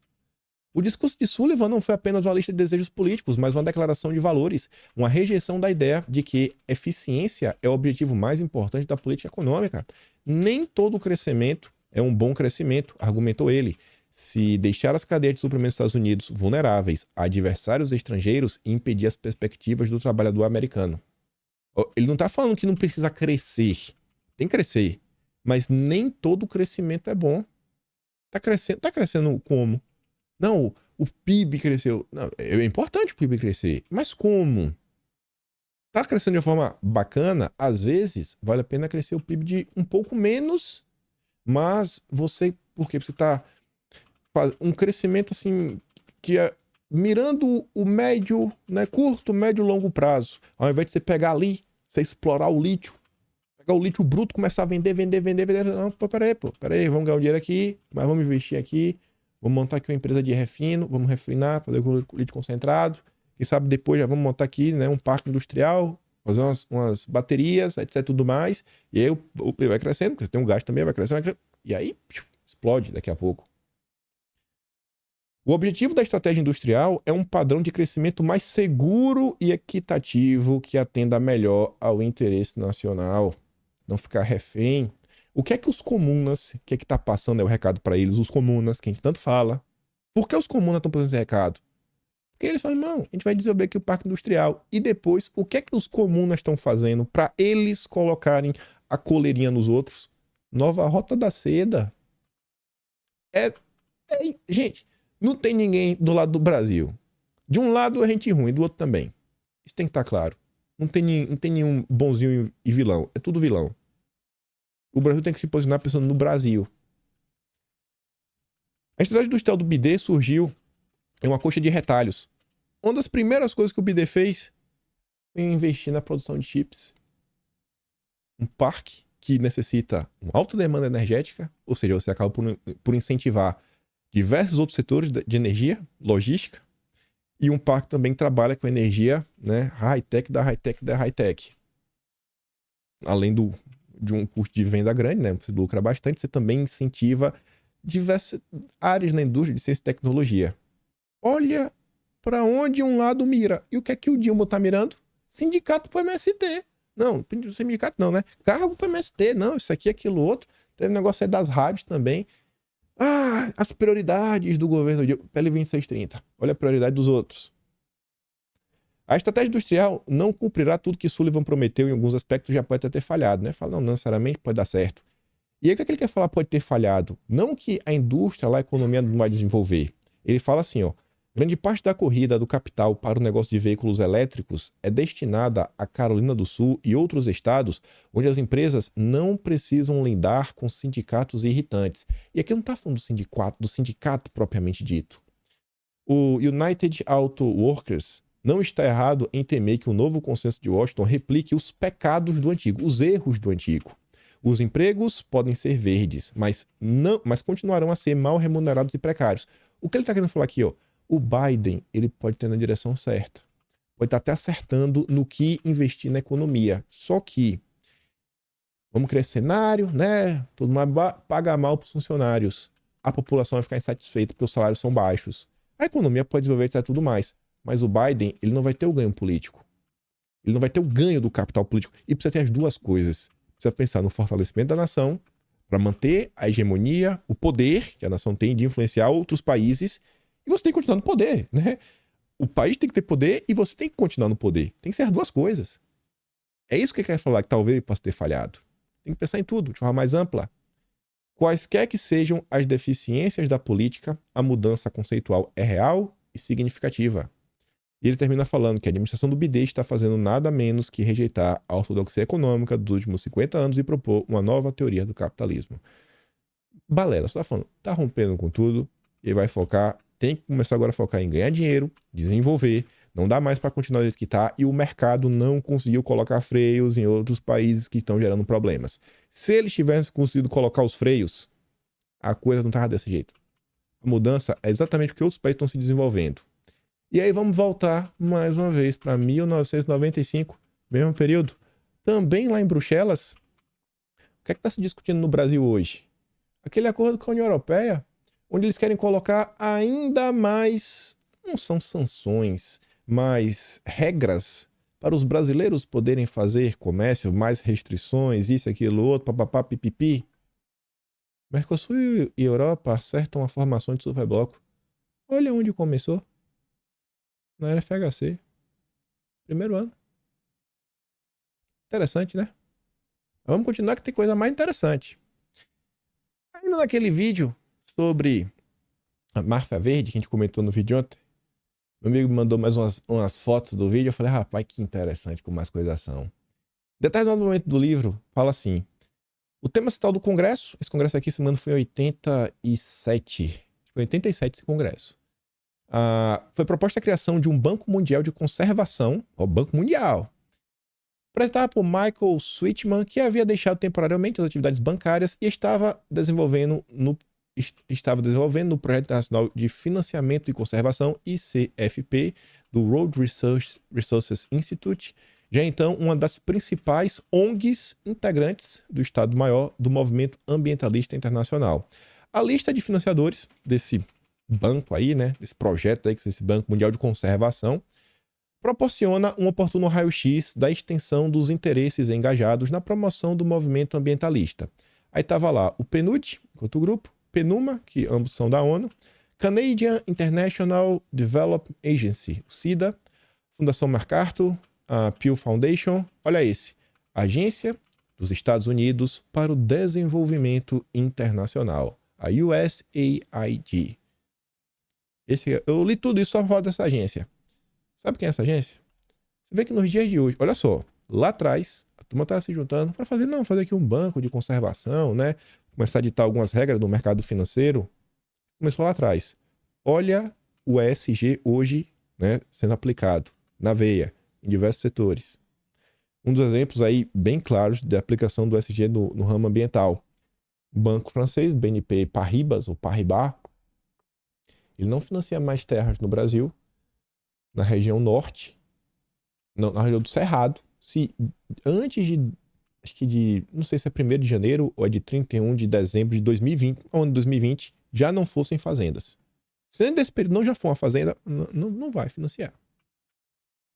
O discurso de Sullivan não foi apenas uma lista de desejos políticos, mas uma declaração de valores, uma rejeição da ideia de que eficiência é o objetivo mais importante da política econômica. Nem todo crescimento é um bom crescimento, argumentou ele. Se deixar as cadeias de suprimentos dos Estados Unidos vulneráveis a adversários estrangeiros e impedir as perspectivas do trabalhador americano. Ele não está falando que não precisa crescer. Tem que crescer. Mas nem todo crescimento é bom. Tá crescendo como? Não, o PIB cresceu. Não, é importante o PIB crescer. Mas como? Tá crescendo de uma forma bacana, às vezes vale a pena crescer o PIB de um pouco menos, mas você, porque você tá fazendo um crescimento assim que é mirando o médio, né, curto, médio, longo prazo. Ao invés de você pegar ali, você explorar o lítio, pegar o lítio bruto, começar a vender. Não, peraí, vamos ganhar um dinheiro aqui, mas vamos investir aqui. Vamos montar aqui uma empresa de refino, vamos refinar, fazer o lítio concentrado. Quem sabe depois já vamos montar aqui, né, um parque industrial, fazer umas baterias, etc, tudo mais. E aí o PIB vai crescendo, porque você tem um gasto também, vai crescendo. E aí, explode daqui a pouco. O objetivo da estratégia industrial é um padrão de crescimento mais seguro e equitativo que atenda melhor ao interesse nacional. Não ficar refém. O que é que os comunas, o que é que tá passando, é o recado para eles, os comunas, que a gente tanto fala. Por que os comunas estão passando esse recado? Porque eles falam, irmão, a gente vai desenvolver aqui o parque industrial. E depois, o que é que os comunas estão fazendo para eles colocarem a coleirinha nos outros? Nova Rota da Seda. Gente, não tem ninguém do lado do Brasil. De um lado é gente ruim, do outro também. Isso tem que estar claro. Não tem nenhum bonzinho e vilão. É tudo vilão. O Brasil tem que se posicionar pensando no Brasil. A estratégia industrial do BD surgiu em uma coxa de retalhos. Uma das primeiras coisas que o BD fez foi investir na produção de chips. Um parque que necessita uma alta demanda energética, ou seja, você acaba por incentivar diversos outros setores de energia, logística, e um parque também trabalha com energia, né, high-tech da high-tech. Além de um custo de venda grande, né, você lucra bastante, você também incentiva diversas áreas na indústria de ciência e tecnologia. Olha para onde um lado mira. E o que é que o Dilma tá mirando? Sindicato pro MST. Não, sindicato não, né? Cargo pro MST. Não, isso aqui, aquilo, outro. Tem um negócio aí das rádios também. Ah, as prioridades do governo Dilma. PL 2630. Olha a prioridade dos outros. A estratégia industrial não cumprirá tudo que Sullivan prometeu, em alguns aspectos já pode até ter falhado, né? Fala, não necessariamente pode dar certo. E aí o que ele quer falar pode ter falhado? Não que a indústria lá, a economia não vai desenvolver. Ele fala assim, ó, grande parte da corrida do capital para o negócio de veículos elétricos é destinada a Carolina do Sul e outros estados onde as empresas não precisam lidar com sindicatos irritantes. E aqui não está falando do sindicato propriamente dito. O United Auto Workers não está errado em temer que o novo consenso de Washington replique os pecados do antigo, os erros do antigo. Os empregos podem ser verdes, mas continuarão a ser mal remunerados e precários. O que ele está querendo falar aqui, ó, o Biden, ele pode ter na direção certa. Pode estar até acertando no que investir na economia. Só que Vamos criar esse cenário, né? Todo mundo vai pagar mal para os funcionários. A população vai ficar insatisfeita porque os salários são baixos. A economia pode desenvolver, etc, tudo mais. Mas o Biden, ele não vai ter o ganho político. Ele não vai ter o ganho do capital político. E precisa ter as duas coisas. Precisa pensar no fortalecimento da nação para manter a hegemonia, o poder que a nação tem de influenciar outros países. E você tem que continuar no poder, né? O país tem que ter poder e você tem que continuar no poder. Tem que ser as duas coisas. É isso que ele quer falar, que talvez ele possa ter falhado. Tem que pensar em tudo, de forma mais ampla. Quaisquer que sejam as deficiências da política, a mudança conceitual é real e significativa. E ele termina falando que a administração do Biden está fazendo nada menos que rejeitar a ortodoxia econômica dos últimos 50 anos e propor uma nova teoria do capitalismo. Balela, só tá falando, tá rompendo com tudo e vai focar, tem que começar agora a focar em ganhar dinheiro, desenvolver, não dá mais para continuar do jeito que tá e o mercado não conseguiu colocar freios em outros países que estão gerando problemas. Se eles tivessem conseguido colocar os freios, a coisa não tava desse jeito. A mudança é exatamente porque outros países estão se desenvolvendo. E aí vamos voltar mais uma vez para 1995, mesmo período. Também lá em Bruxelas, o que é que está se discutindo no Brasil hoje? Aquele acordo com a União Europeia, onde eles querem colocar ainda mais, não são sanções, mas regras para os brasileiros poderem fazer comércio, mais restrições, isso, aquilo, outro, papapá, pipipi. Mercosul e Europa acertam a formação de superbloco. Olha onde começou. Na era FHC. Primeiro ano. Interessante, né? Vamos continuar que tem coisa mais interessante. Ainda naquele vídeo sobre a máfia verde que a gente comentou no vídeo ontem, meu amigo me mandou mais umas fotos do vídeo. Eu falei, rapaz, que interessante como as coisas são. Determinado momento do livro, fala assim: o tema central do congresso, esse congresso aqui, se não me engano, foi em 87. Foi em 87 esse congresso. Foi proposta a criação de um Banco Mundial de Conservação, o Banco Mundial, apresentado por Michael Sweetman, que havia deixado temporariamente as atividades bancárias e estava desenvolvendo no Projeto Internacional de Financiamento e Conservação, ICFP, do World Resources Institute, já então uma das principais ONGs integrantes do Estado-Maior do Movimento Ambientalista Internacional. A lista de financiadores desse banco aí, né, esse projeto aí, esse Banco Mundial de Conservação, proporciona um oportuno raio-x da extensão dos interesses engajados na promoção do movimento ambientalista. Aí estava lá o PNUD, outro grupo, PNUMA, que ambos são da ONU, Canadian International Development Agency, o CIDA, Fundação MacArthur, a Pew Foundation, olha esse, Agência dos Estados Unidos para o Desenvolvimento Internacional, a USAID. Eu li tudo isso só por causa dessa agência. Sabe quem é essa agência? Você vê que nos dias de hoje, olha só, lá atrás, a turma estava se juntando para fazer aqui um banco de conservação, né? Começar a ditar algumas regras do mercado financeiro. Começou lá atrás. Olha o ESG hoje, né, sendo aplicado na veia, em diversos setores. Um dos exemplos aí bem claros de aplicação do ESG no ramo ambiental. O banco francês, BNP Paribas, ou Paribas, ele não financia mais terras no Brasil, na região norte, na região do Cerrado, se antes não sei se é 1º de janeiro ou é de 31 de dezembro de 2020, ou ano de 2020, já não fossem fazendas. Se desse período não já for uma fazenda, não vai financiar.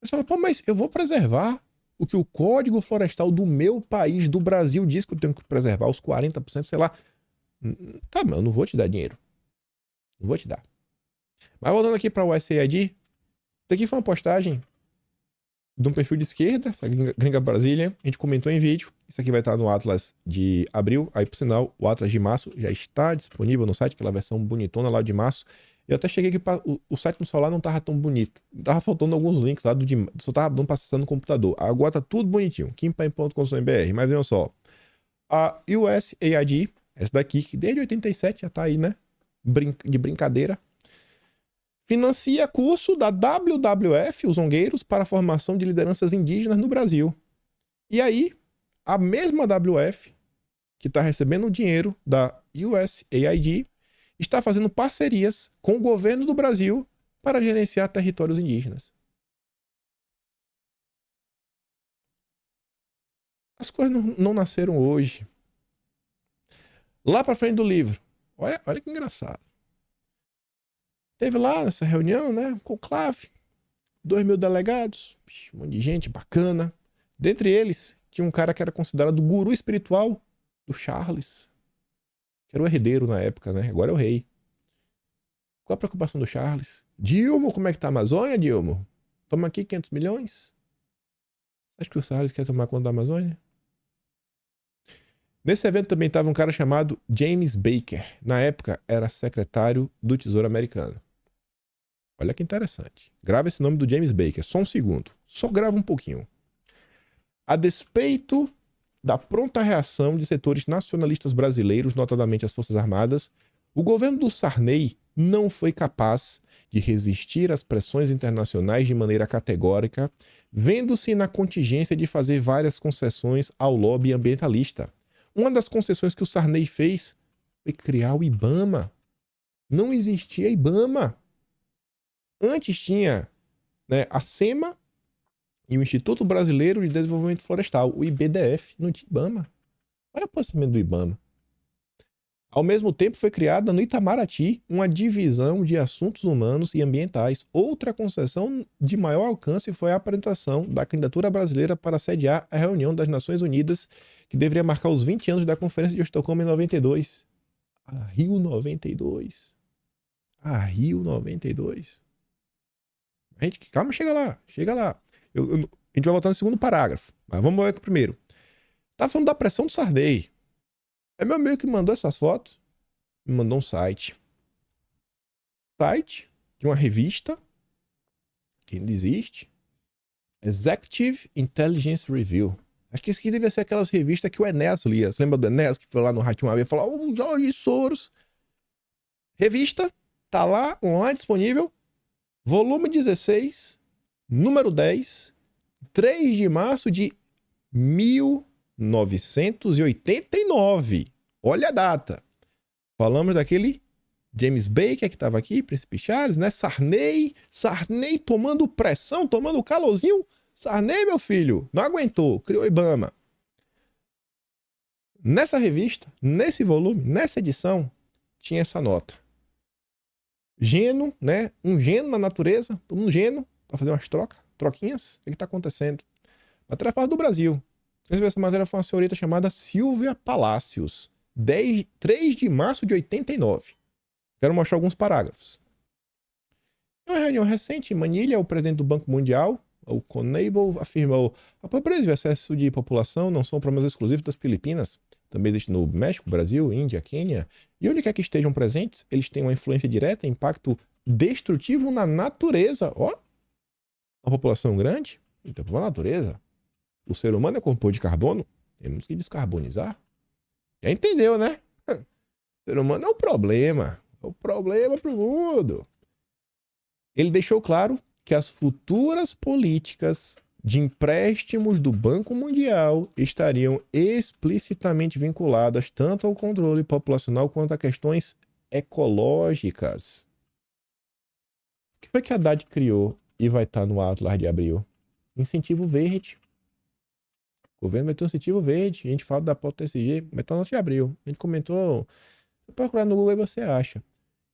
Você fala, pô, mas eu vou preservar o que o Código Florestal do meu país, do Brasil, diz que eu tenho que preservar, os 40%, sei lá. Tá, mas eu não vou te dar dinheiro. Não vou te dar. Mas voltando aqui para o USAID, isso aqui foi uma postagem de um perfil de esquerda, essa Gringa Brasília. A gente comentou em vídeo. Isso aqui vai estar no Atlas de abril. Aí, por sinal, o Atlas de março já está disponível no site, aquela versão bonitona lá de março. Eu até cheguei aqui o site no celular não tava tão bonito. Tava faltando alguns links lá só tava dando pra acessar no computador. Agora tá tudo bonitinho. Kimpai.com.br. Mas vejam só. A USAID, essa daqui, que desde 87 já tá aí, né? De brincadeira. Financia curso da WWF, os Zongueiros, para a formação de lideranças indígenas no Brasil. E aí, a mesma WWF, que está recebendo o dinheiro da USAID, está fazendo parcerias com o governo do Brasil para gerenciar territórios indígenas. As coisas não nasceram hoje. Lá pra frente do livro. Olha que engraçado. Teve lá essa reunião, né? Conclave. 2.000 delegados. Um monte de gente bacana. Dentre eles, tinha um cara que era considerado o guru espiritual do Charles. Que era o herdeiro na época, né? Agora é o rei. Qual a preocupação do Charles? Dilma, como é que tá a Amazônia, Dilma? Toma aqui 500 milhões. Acho que o Charles quer tomar conta da Amazônia? Nesse evento também estava um cara chamado James Baker. Na época, era secretário do Tesouro Americano. Olha que interessante. Grava esse nome do James Baker. Só um segundo. Só grava um pouquinho. A despeito da pronta reação de setores nacionalistas brasileiros, notadamente as Forças Armadas, o governo do Sarney não foi capaz de resistir às pressões internacionais de maneira categórica, vendo-se na contingência de fazer várias concessões ao lobby ambientalista. Uma das concessões que o Sarney fez foi criar o IBAMA. Não existia IBAMA. Antes tinha, né, a SEMA e o Instituto Brasileiro de Desenvolvimento Florestal, o IBDF, não tinha IBAMA. Olha o posicionamento do IBAMA. Ao mesmo tempo, foi criada no Itamaraty uma divisão de assuntos humanos e ambientais. Outra concessão de maior alcance foi a apresentação da candidatura brasileira para sediar a reunião das Nações Unidas, que deveria marcar os 20 anos da Conferência de Estocolmo em 92. A Rio 92. A Rio 92. Gente, calma, chega lá. Chega lá. A gente vai voltar no segundo parágrafo. Mas vamos ver aqui primeiro. Tá falando da pressão do Sarney. É meu amigo que mandou essas fotos. Me mandou um site. Site de uma revista que ainda existe. Executive Intelligence Review. Acho que isso aqui devia ser aquelas revistas que o Enéas lia. Você lembra do Enéas que foi lá no Ratinho e falou: "Oh, Jorge Soros." Revista. Tá lá, online, disponível. Volume 16, número 10, 3 de março de 1989. Olha a data. Falamos daquele James Baker que estava aqui, Príncipe Charles, né? Sarney tomando pressão, tomando calorzinho. Sarney, meu filho, não aguentou, criou IBAMA. Nessa revista, nesse volume, nessa edição, tinha essa nota. Geno, né? Um geno na natureza, um geno, para fazer umas troquinhas. O que está acontecendo? Matéria fala do Brasil. Essa matéria foi uma senhorita chamada Silvia Palacios, 3 de março de 89. Quero mostrar alguns parágrafos. Em uma reunião recente em Manilha, o presidente do Banco Mundial, o Conable, afirmou: a pobreza e o excesso de população não são problemas exclusivos das Filipinas. Também existe no México, Brasil, Índia, Quênia. E onde quer que estejam presentes, eles têm uma influência direta e impacto destrutivo na natureza. Ó, uma população grande, então para a natureza. O ser humano é composto de carbono, temos que descarbonizar. Já entendeu, né? O ser humano é o problema para o mundo. Ele deixou claro que as futuras políticas de empréstimos do Banco Mundial estariam explicitamente vinculadas tanto ao controle populacional quanto a questões ecológicas. O que foi que a Haddad criou e vai estar no Atlas de abril? Incentivo verde. O governo vai ter um incentivo verde. A gente fala da pauta TSG, vai estar no Atlas de abril. A gente comentou. Se procurar no Google aí você acha. O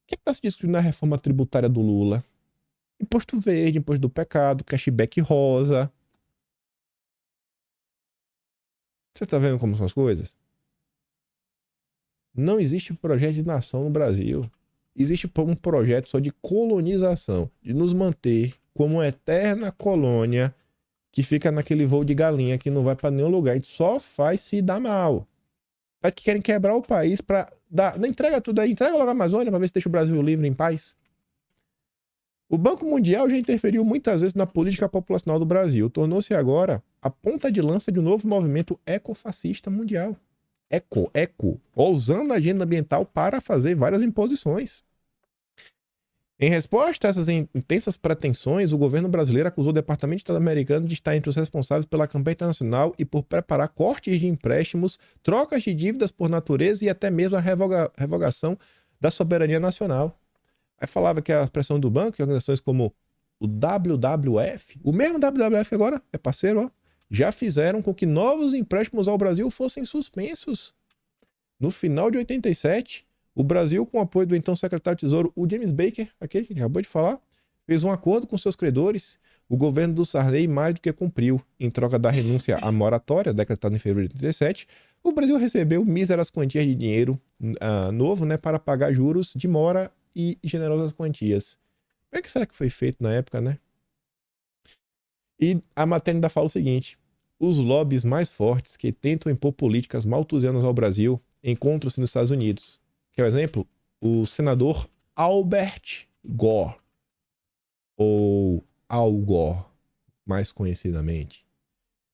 que está se discutindo na reforma tributária do Lula? Imposto verde, imposto do pecado, cashback rosa. Você tá vendo como são as coisas? Não existe projeto de nação no Brasil. Existe um projeto só de colonização, de nos manter como uma eterna colônia que fica naquele voo de galinha que não vai para nenhum lugar. A gente só faz se dar mal. Mas que querem quebrar o país para dar. Entrega tudo aí, entrega logo a Amazônia para ver se deixa o Brasil livre em paz. O Banco Mundial já interferiu muitas vezes na política populacional do Brasil. Tornou-se agora a ponta de lança de um novo movimento ecofascista mundial. Usando a agenda ambiental para fazer várias imposições. Em resposta a essas intensas pretensões, o governo brasileiro acusou o Departamento de Estado americano de estar entre os responsáveis pela campanha internacional e por preparar cortes de empréstimos, trocas de dívidas por natureza e até mesmo a revogação da soberania nacional. Aí falava que a pressão do banco e organizações como o WWF, o mesmo WWF agora é parceiro, ó, já fizeram com que novos empréstimos ao Brasil fossem suspensos. No final de 87, o Brasil, com o apoio do então secretário de Tesouro, o James Baker, aquele que acabou de falar, fez um acordo com seus credores. O governo do Sarney mais do que cumpriu. Em troca da renúncia à moratória, decretada em fevereiro de 87, o Brasil recebeu míseras quantias de dinheiro novo, né, para pagar juros de mora e generosas quantias. Como é que será que foi feito na época, né? E a matéria ainda fala o seguinte: os lobbies mais fortes que tentam impor políticas malthusianas ao Brasil encontram-se nos Estados Unidos. Quer um exemplo? O senador Albert Gore, ou Al Gore, mais conhecidamente.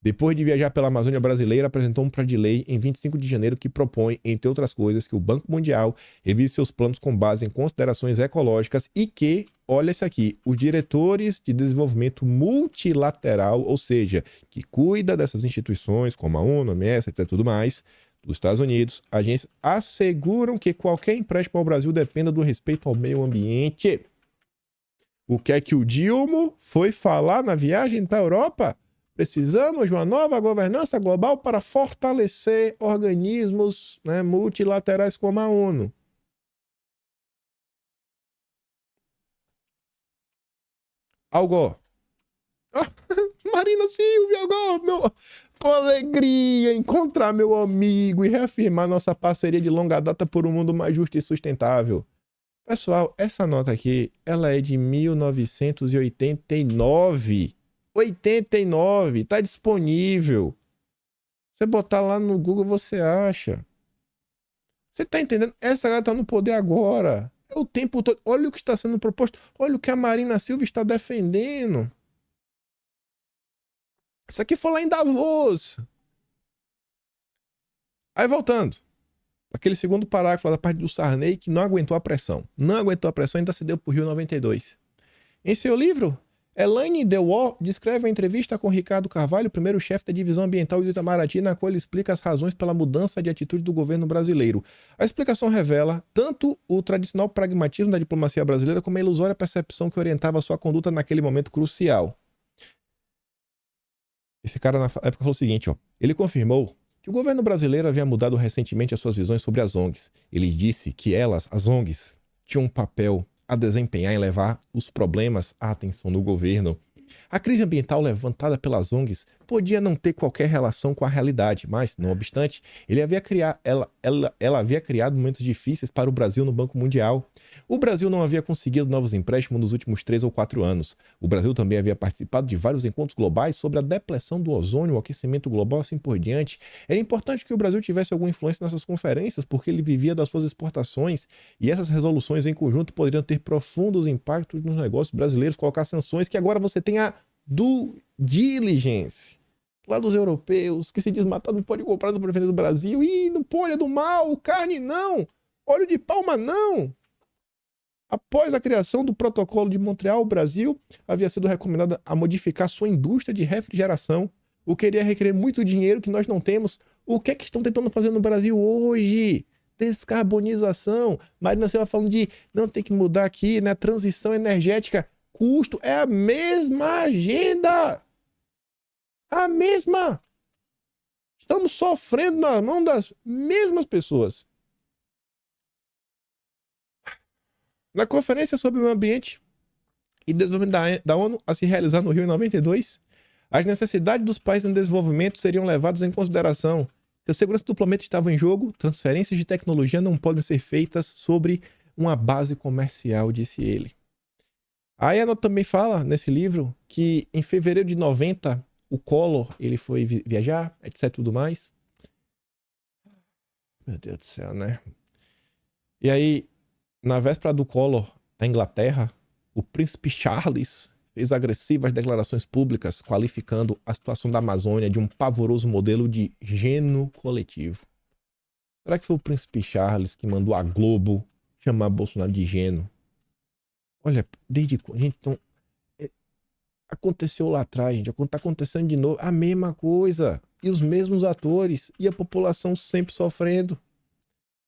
Depois de viajar pela Amazônia brasileira, apresentou um projeto de lei em 25 de janeiro que propõe, entre outras coisas, que o Banco Mundial revise seus planos com base em considerações ecológicas e que, olha isso aqui, os diretores de desenvolvimento multilateral, ou seja, que cuida dessas instituições como a ONU, a OMS, etc, tudo mais, dos Estados Unidos, agências, asseguram que qualquer empréstimo ao Brasil dependa do respeito ao meio ambiente. O que é que o Dilma foi falar na viagem para a Europa? Precisamos de uma nova governança global para fortalecer organismos, né, multilaterais como a ONU. Al Gore. Marina Silva, Al Gore, foi uma alegria encontrar meu amigo e reafirmar nossa parceria de longa data por um mundo mais justo e sustentável. Pessoal, essa nota aqui, ela é de 1989. 89, tá disponível. Você botar lá no Google, você acha. Você tá entendendo? Essa galera tá no poder agora. É o tempo todo. Olha o que está sendo proposto. Olha o que a Marina Silva está defendendo. Isso aqui foi lá em Davos. Aí voltando. Aquele segundo parágrafo da parte do Sarney que não aguentou a pressão. Não aguentou a pressão e ainda cedeu por Rio 92. Em seu livro, Elaine Dewar descreve a entrevista com Ricardo Carvalho, primeiro chefe da divisão ambiental do Itamaraty, na qual ele explica as razões pela mudança de atitude do governo brasileiro. A explicação revela tanto o tradicional pragmatismo da diplomacia brasileira como a ilusória percepção que orientava sua conduta naquele momento crucial. Esse cara na época falou o seguinte, ó. Ele confirmou que o governo brasileiro havia mudado recentemente as suas visões sobre as ONGs. Ele disse que elas, as ONGs, tinham um papel a desempenhar em levar os problemas à atenção do governo. A crise ambiental levantada pelas ONGs podia não ter qualquer relação com a realidade, mas, não obstante, ela havia criado momentos difíceis para o Brasil no Banco Mundial. O Brasil não havia conseguido novos empréstimos nos últimos 3 ou 4 anos. O Brasil também havia participado de vários encontros globais sobre a depleção do ozônio, o aquecimento global, assim por diante. Era importante que o Brasil tivesse alguma influência nessas conferências, porque ele vivia das suas exportações, e essas resoluções em conjunto poderiam ter profundos impactos nos negócios brasileiros, colocar sanções que agora você tem a due diligence lá dos europeus, que se diz matado não pode comprar no presidente do Brasil. Ih, não pode, é do mal, carne não, óleo de palma não. Após a criação do protocolo de Montreal, o Brasil havia sido recomendado a modificar sua indústria de refrigeração, o que iria requerer muito dinheiro que nós não temos. O que é que estão tentando fazer no Brasil hoje? Descarbonização. Marina Silva falando de não tem que mudar aqui, né? Transição energética. Custo é a mesma agenda. A mesma. Estamos sofrendo na mão das mesmas pessoas. Na Conferência sobre o Meio Ambiente e Desenvolvimento da ONU, a se realizar no Rio em 92, as necessidades dos países em desenvolvimento seriam levadas em consideração. Se a segurança do planeta estava em jogo, transferências de tecnologia não podem ser feitas sobre uma base comercial, disse ele. Aí ela também fala, nesse livro, que em fevereiro de 90, o Collor, ele foi viajar, etc, tudo mais. Meu Deus do céu, né? E aí, na véspera do Collor, na Inglaterra, o príncipe Charles fez agressivas declarações públicas qualificando a situação da Amazônia de um pavoroso modelo de gênio coletivo. Será que foi o príncipe Charles que mandou a Globo chamar Bolsonaro de gênio? Olha, desde quando, gente, então, aconteceu lá atrás, gente, tá acontecendo de novo, a mesma coisa, e os mesmos atores, e a população sempre sofrendo.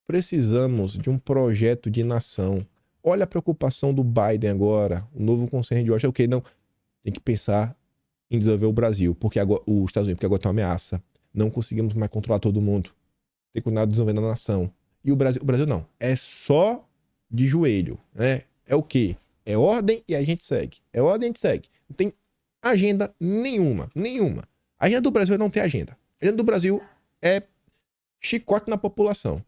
Precisamos de um projeto de nação. Olha a preocupação do Biden agora, o novo conselho de Washington, ok, não, tem que pensar em desenvolver o Brasil, porque agora, os Estados Unidos, porque agora tem uma ameaça. Não conseguimos mais controlar todo mundo. Tem que continuar desenvolvendo a nação. E o Brasil não. É só de joelho, né? É o quê? É ordem e a gente segue. É ordem e a gente segue. Não tem agenda nenhuma. Nenhuma. A agenda do Brasil é não ter agenda. A agenda do Brasil é chicote na população.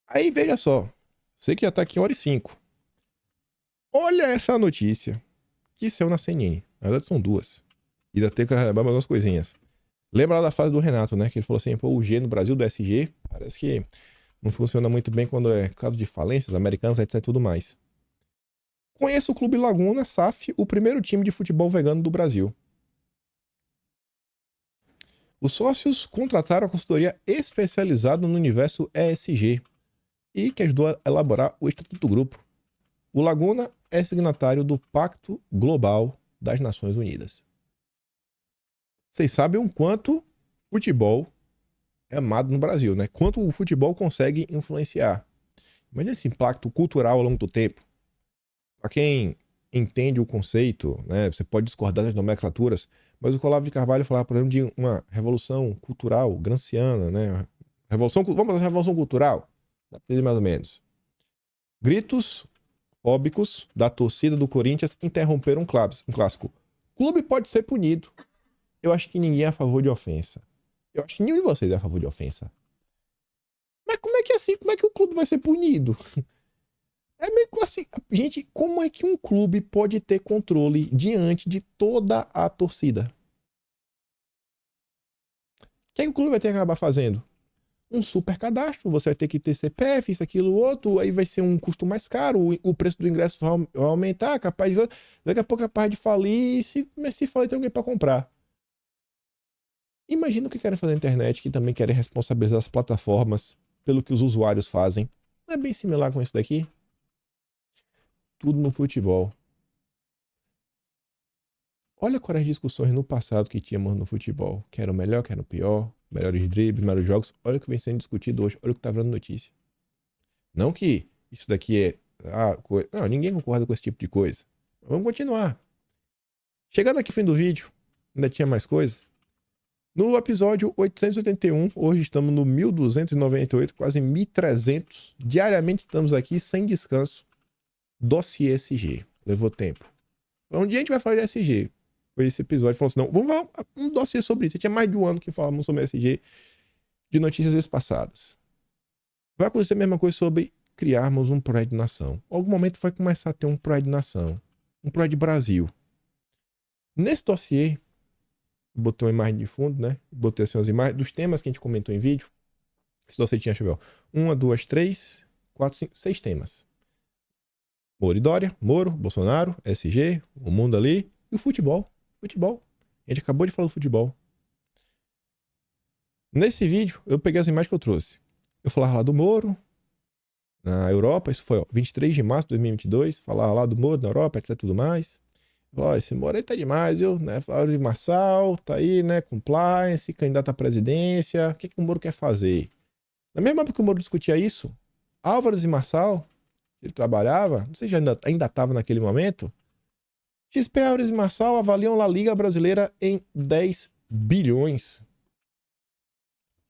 Aí, veja só. Sei que já tá aqui 1h05. Olha essa notícia que saiu na CNN. Na verdade, são duas. E ainda tem que lembrar mais umas coisinhas. Lembra lá da fase do Renato, né? Que ele falou assim, pô, o G no Brasil do SG parece que não funciona muito bem quando é caso de falências americanas, etc e tudo mais. Conheço o Clube Laguna, SAF, o primeiro time de futebol vegano do Brasil. Os sócios contrataram a consultoria especializada no universo ESG e que ajudou a elaborar o Estatuto do Grupo. O Laguna é signatário do Pacto Global das Nações Unidas. Vocês sabem o quanto futebol é amado no Brasil, né? Quanto o futebol consegue influenciar. Imagina esse impacto cultural ao longo do tempo. Para quem entende o conceito, né? Você pode discordar das nomenclaturas, mas o Olavo de Carvalho falava, por exemplo, de uma revolução cultural gramsciana, né? Vamos fazer uma revolução cultural, mais ou menos. Gritos fóbicos da torcida do Corinthians interromperam um clássico. O clube pode ser punido. Eu acho que ninguém é a favor de ofensa. Eu acho que nenhum de vocês é a favor de ofensa. Mas como é que é assim? Como é que o clube vai ser punido? É meio assim. Gente, como é que um clube pode ter controle diante de toda a torcida? O que é que o clube vai ter que acabar fazendo? Um super cadastro, você vai ter que ter CPF, isso, aquilo, outro, aí vai ser um custo mais caro, o preço do ingresso vai aumentar, capaz, daqui a pouco é capaz de falir, mas se falir tem alguém para comprar. Imagina o que querem fazer na internet, que também querem responsabilizar as plataformas pelo que os usuários fazem. Não é bem similar com isso daqui? Tudo no futebol. Olha quais as discussões no passado que tínhamos no futebol. Que era o melhor, que era o pior, melhores dribles, melhores jogos. Olha o que vem sendo discutido hoje, olha o que tá virando notícia. Não que isso daqui é... Não, ninguém concorda com esse tipo de coisa. Vamos continuar. Chegando aqui no fim do vídeo, ainda tinha mais coisas. No episódio 881, hoje estamos no 1298, quase 1300. Diariamente estamos aqui sem descanso. Dossiê SG. Levou tempo. Um dia a gente vai falar de SG. Foi esse episódio. Falou assim, não, vamos falar um dossiê sobre isso. Tinha mais de um ano que falamos sobre SG de notícias espaçadas. Vai acontecer a mesma coisa sobre criarmos um Pride Nação. Em algum momento vai começar a ter um Pride Nação. Um Pride Brasil. Nesse dossiê, botei uma imagem de fundo, né? Botei assim as imagens dos temas que a gente comentou em vídeo. Esse dossiê tinha, deixa eu ver, 1, 2, 3, 4, 5, 6 temas. Moro e Dória, Moro, Bolsonaro, SG, o mundo ali e o futebol. Futebol. A gente acabou de falar do futebol. Nesse vídeo, eu peguei as imagens que eu trouxe. Eu falava lá do Moro na Europa, isso foi, ó, 23 de março de 2022. Falava lá do Moro na Europa, etc, tudo mais. Ó, esse Moro aí tá demais, viu? Né? Álvaro de Marçal, tá aí, né? Compliance, candidato à presidência. O que o Moro quer fazer? Na mesma época que o Moro discutia isso, Álvaro de Marçal, ele trabalhava, não sei se ainda estava naquele momento, XP Álvares e Marçal avaliam La Liga brasileira em 10 bilhões.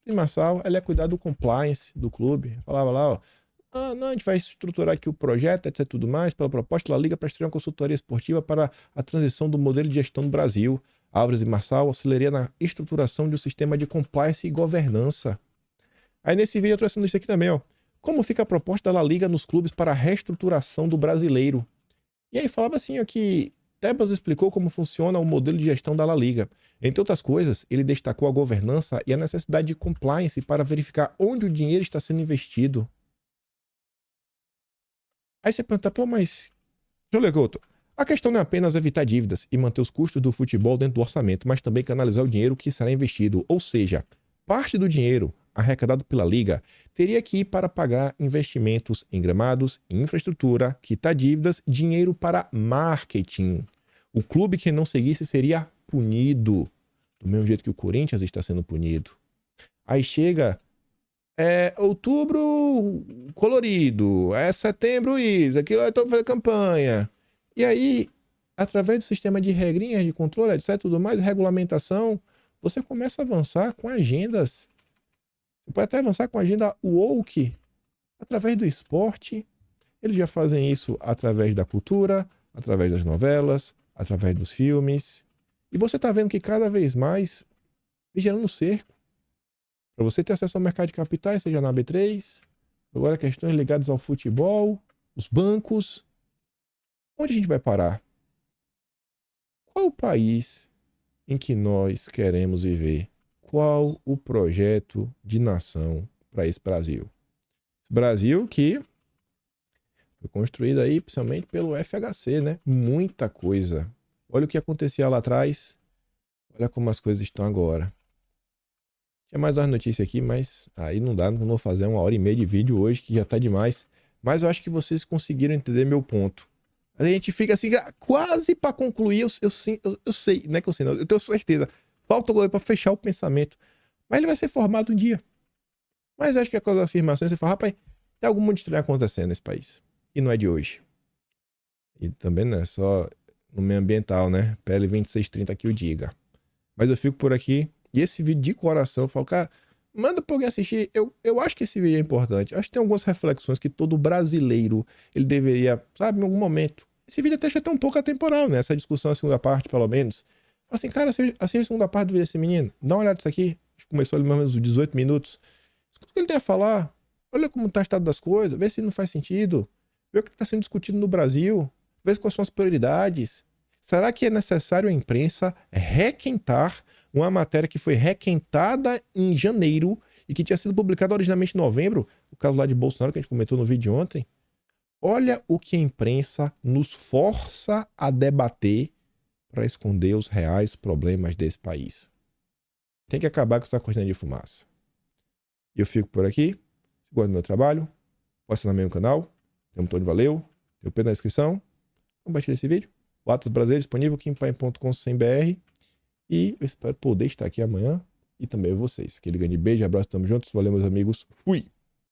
E Marçal, ele é cuidar do compliance do clube. Falava lá, ó, não, a gente vai estruturar aqui o projeto, etc, tudo mais, pela proposta La Liga para estrear uma consultoria esportiva para a transição do modelo de gestão do Brasil. Álvares e Marçal auxiliaria na estruturação de um sistema de compliance e governança. Aí nesse vídeo eu trouxe isso aqui também, ó. Como fica a proposta da La Liga nos clubes para a reestruturação do brasileiro? E aí falava assim, ó, que Tebas explicou como funciona o modelo de gestão da La Liga. Entre outras coisas, ele destacou a governança e a necessidade de compliance para verificar onde o dinheiro está sendo investido. Aí você pergunta, pô, mas... Deixa eu ler, Couto. A questão não é apenas evitar dívidas e manter os custos do futebol dentro do orçamento, mas também canalizar o dinheiro que será investido. Ou seja, parte do dinheiro arrecadado pela Liga teria que ir para pagar investimentos em gramados, infraestrutura, quitar dívidas, dinheiro para marketing. O clube que não seguisse seria punido, do mesmo jeito que o Corinthians está sendo punido. Aí chega, outubro colorido, setembro isso, aquilo, eu estou fazendo campanha. E aí, através do sistema de regrinhas, de controle, etc, tudo mais, regulamentação, você começa a avançar com agendas. Você pode até avançar com a agenda woke através do esporte. Eles já fazem isso através da cultura, através das novelas, através dos filmes. E você está vendo que cada vez mais vem gerando um cerco. Para você ter acesso ao mercado de capitais, seja na B3, agora questões ligadas ao futebol, os bancos. Onde a gente vai parar? Qual o país em que nós queremos viver? Qual o projeto de nação para esse Brasil? Esse Brasil que foi construído aí principalmente pelo FHC, né? Muita coisa. Olha o que acontecia lá atrás, olha como as coisas estão agora. Tinha mais umas notícias aqui, mas aí não dá, não vou fazer 1h30 de vídeo hoje, que já tá demais. Mas eu acho que vocês conseguiram entender meu ponto. A gente fica assim, quase para concluir, eu sei, não é que eu sei, não, eu tenho certeza. Falta o para fechar o pensamento. Mas ele vai ser formado um dia. Mas eu acho que com as afirmações você fala, rapaz, tem algum muito estranho acontecendo nesse país. E não é de hoje. E também não é só no meio ambiental, né? PL 2630 que o diga. Mas eu fico por aqui. E esse vídeo de coração, eu falo, cara, manda pra alguém assistir. Eu acho que esse vídeo é importante. Eu acho que tem algumas reflexões que todo brasileiro, ele deveria, sabe, em algum momento. Esse vídeo até já tá um pouco atemporal, né? Essa discussão, a segunda parte, pelo menos. Fala assim, cara, assiste a segunda parte do vídeo desse menino. Dá uma olhada nisso aqui. Acho que começou ali mais ou menos uns 18 minutos. Escuta o que ele tem a falar. Olha como tá o estado das coisas. Vê se não faz sentido. Vê o que está sendo discutido no Brasil. Vê quais são as prioridades. Será que é necessário a imprensa requentar uma matéria que foi requentada em janeiro e que tinha sido publicada originalmente em novembro? O caso lá de Bolsonaro, que a gente comentou no vídeo de ontem. Olha o que a imprensa nos força a debater para esconder os reais problemas desse país. Tem que acabar com essa cortina de fumaça. E eu fico por aqui. Se gosta do meu trabalho, pode assinar meu canal. Tem um botão de valeu. Tem o P na descrição. Compartilhe esse vídeo. O Atlas Brasileiro disponível aqui em paim.com.br. E eu espero poder estar aqui amanhã. E também vocês. Aquele grande beijo, abraço, tamo juntos. Valeu, meus amigos. Fui!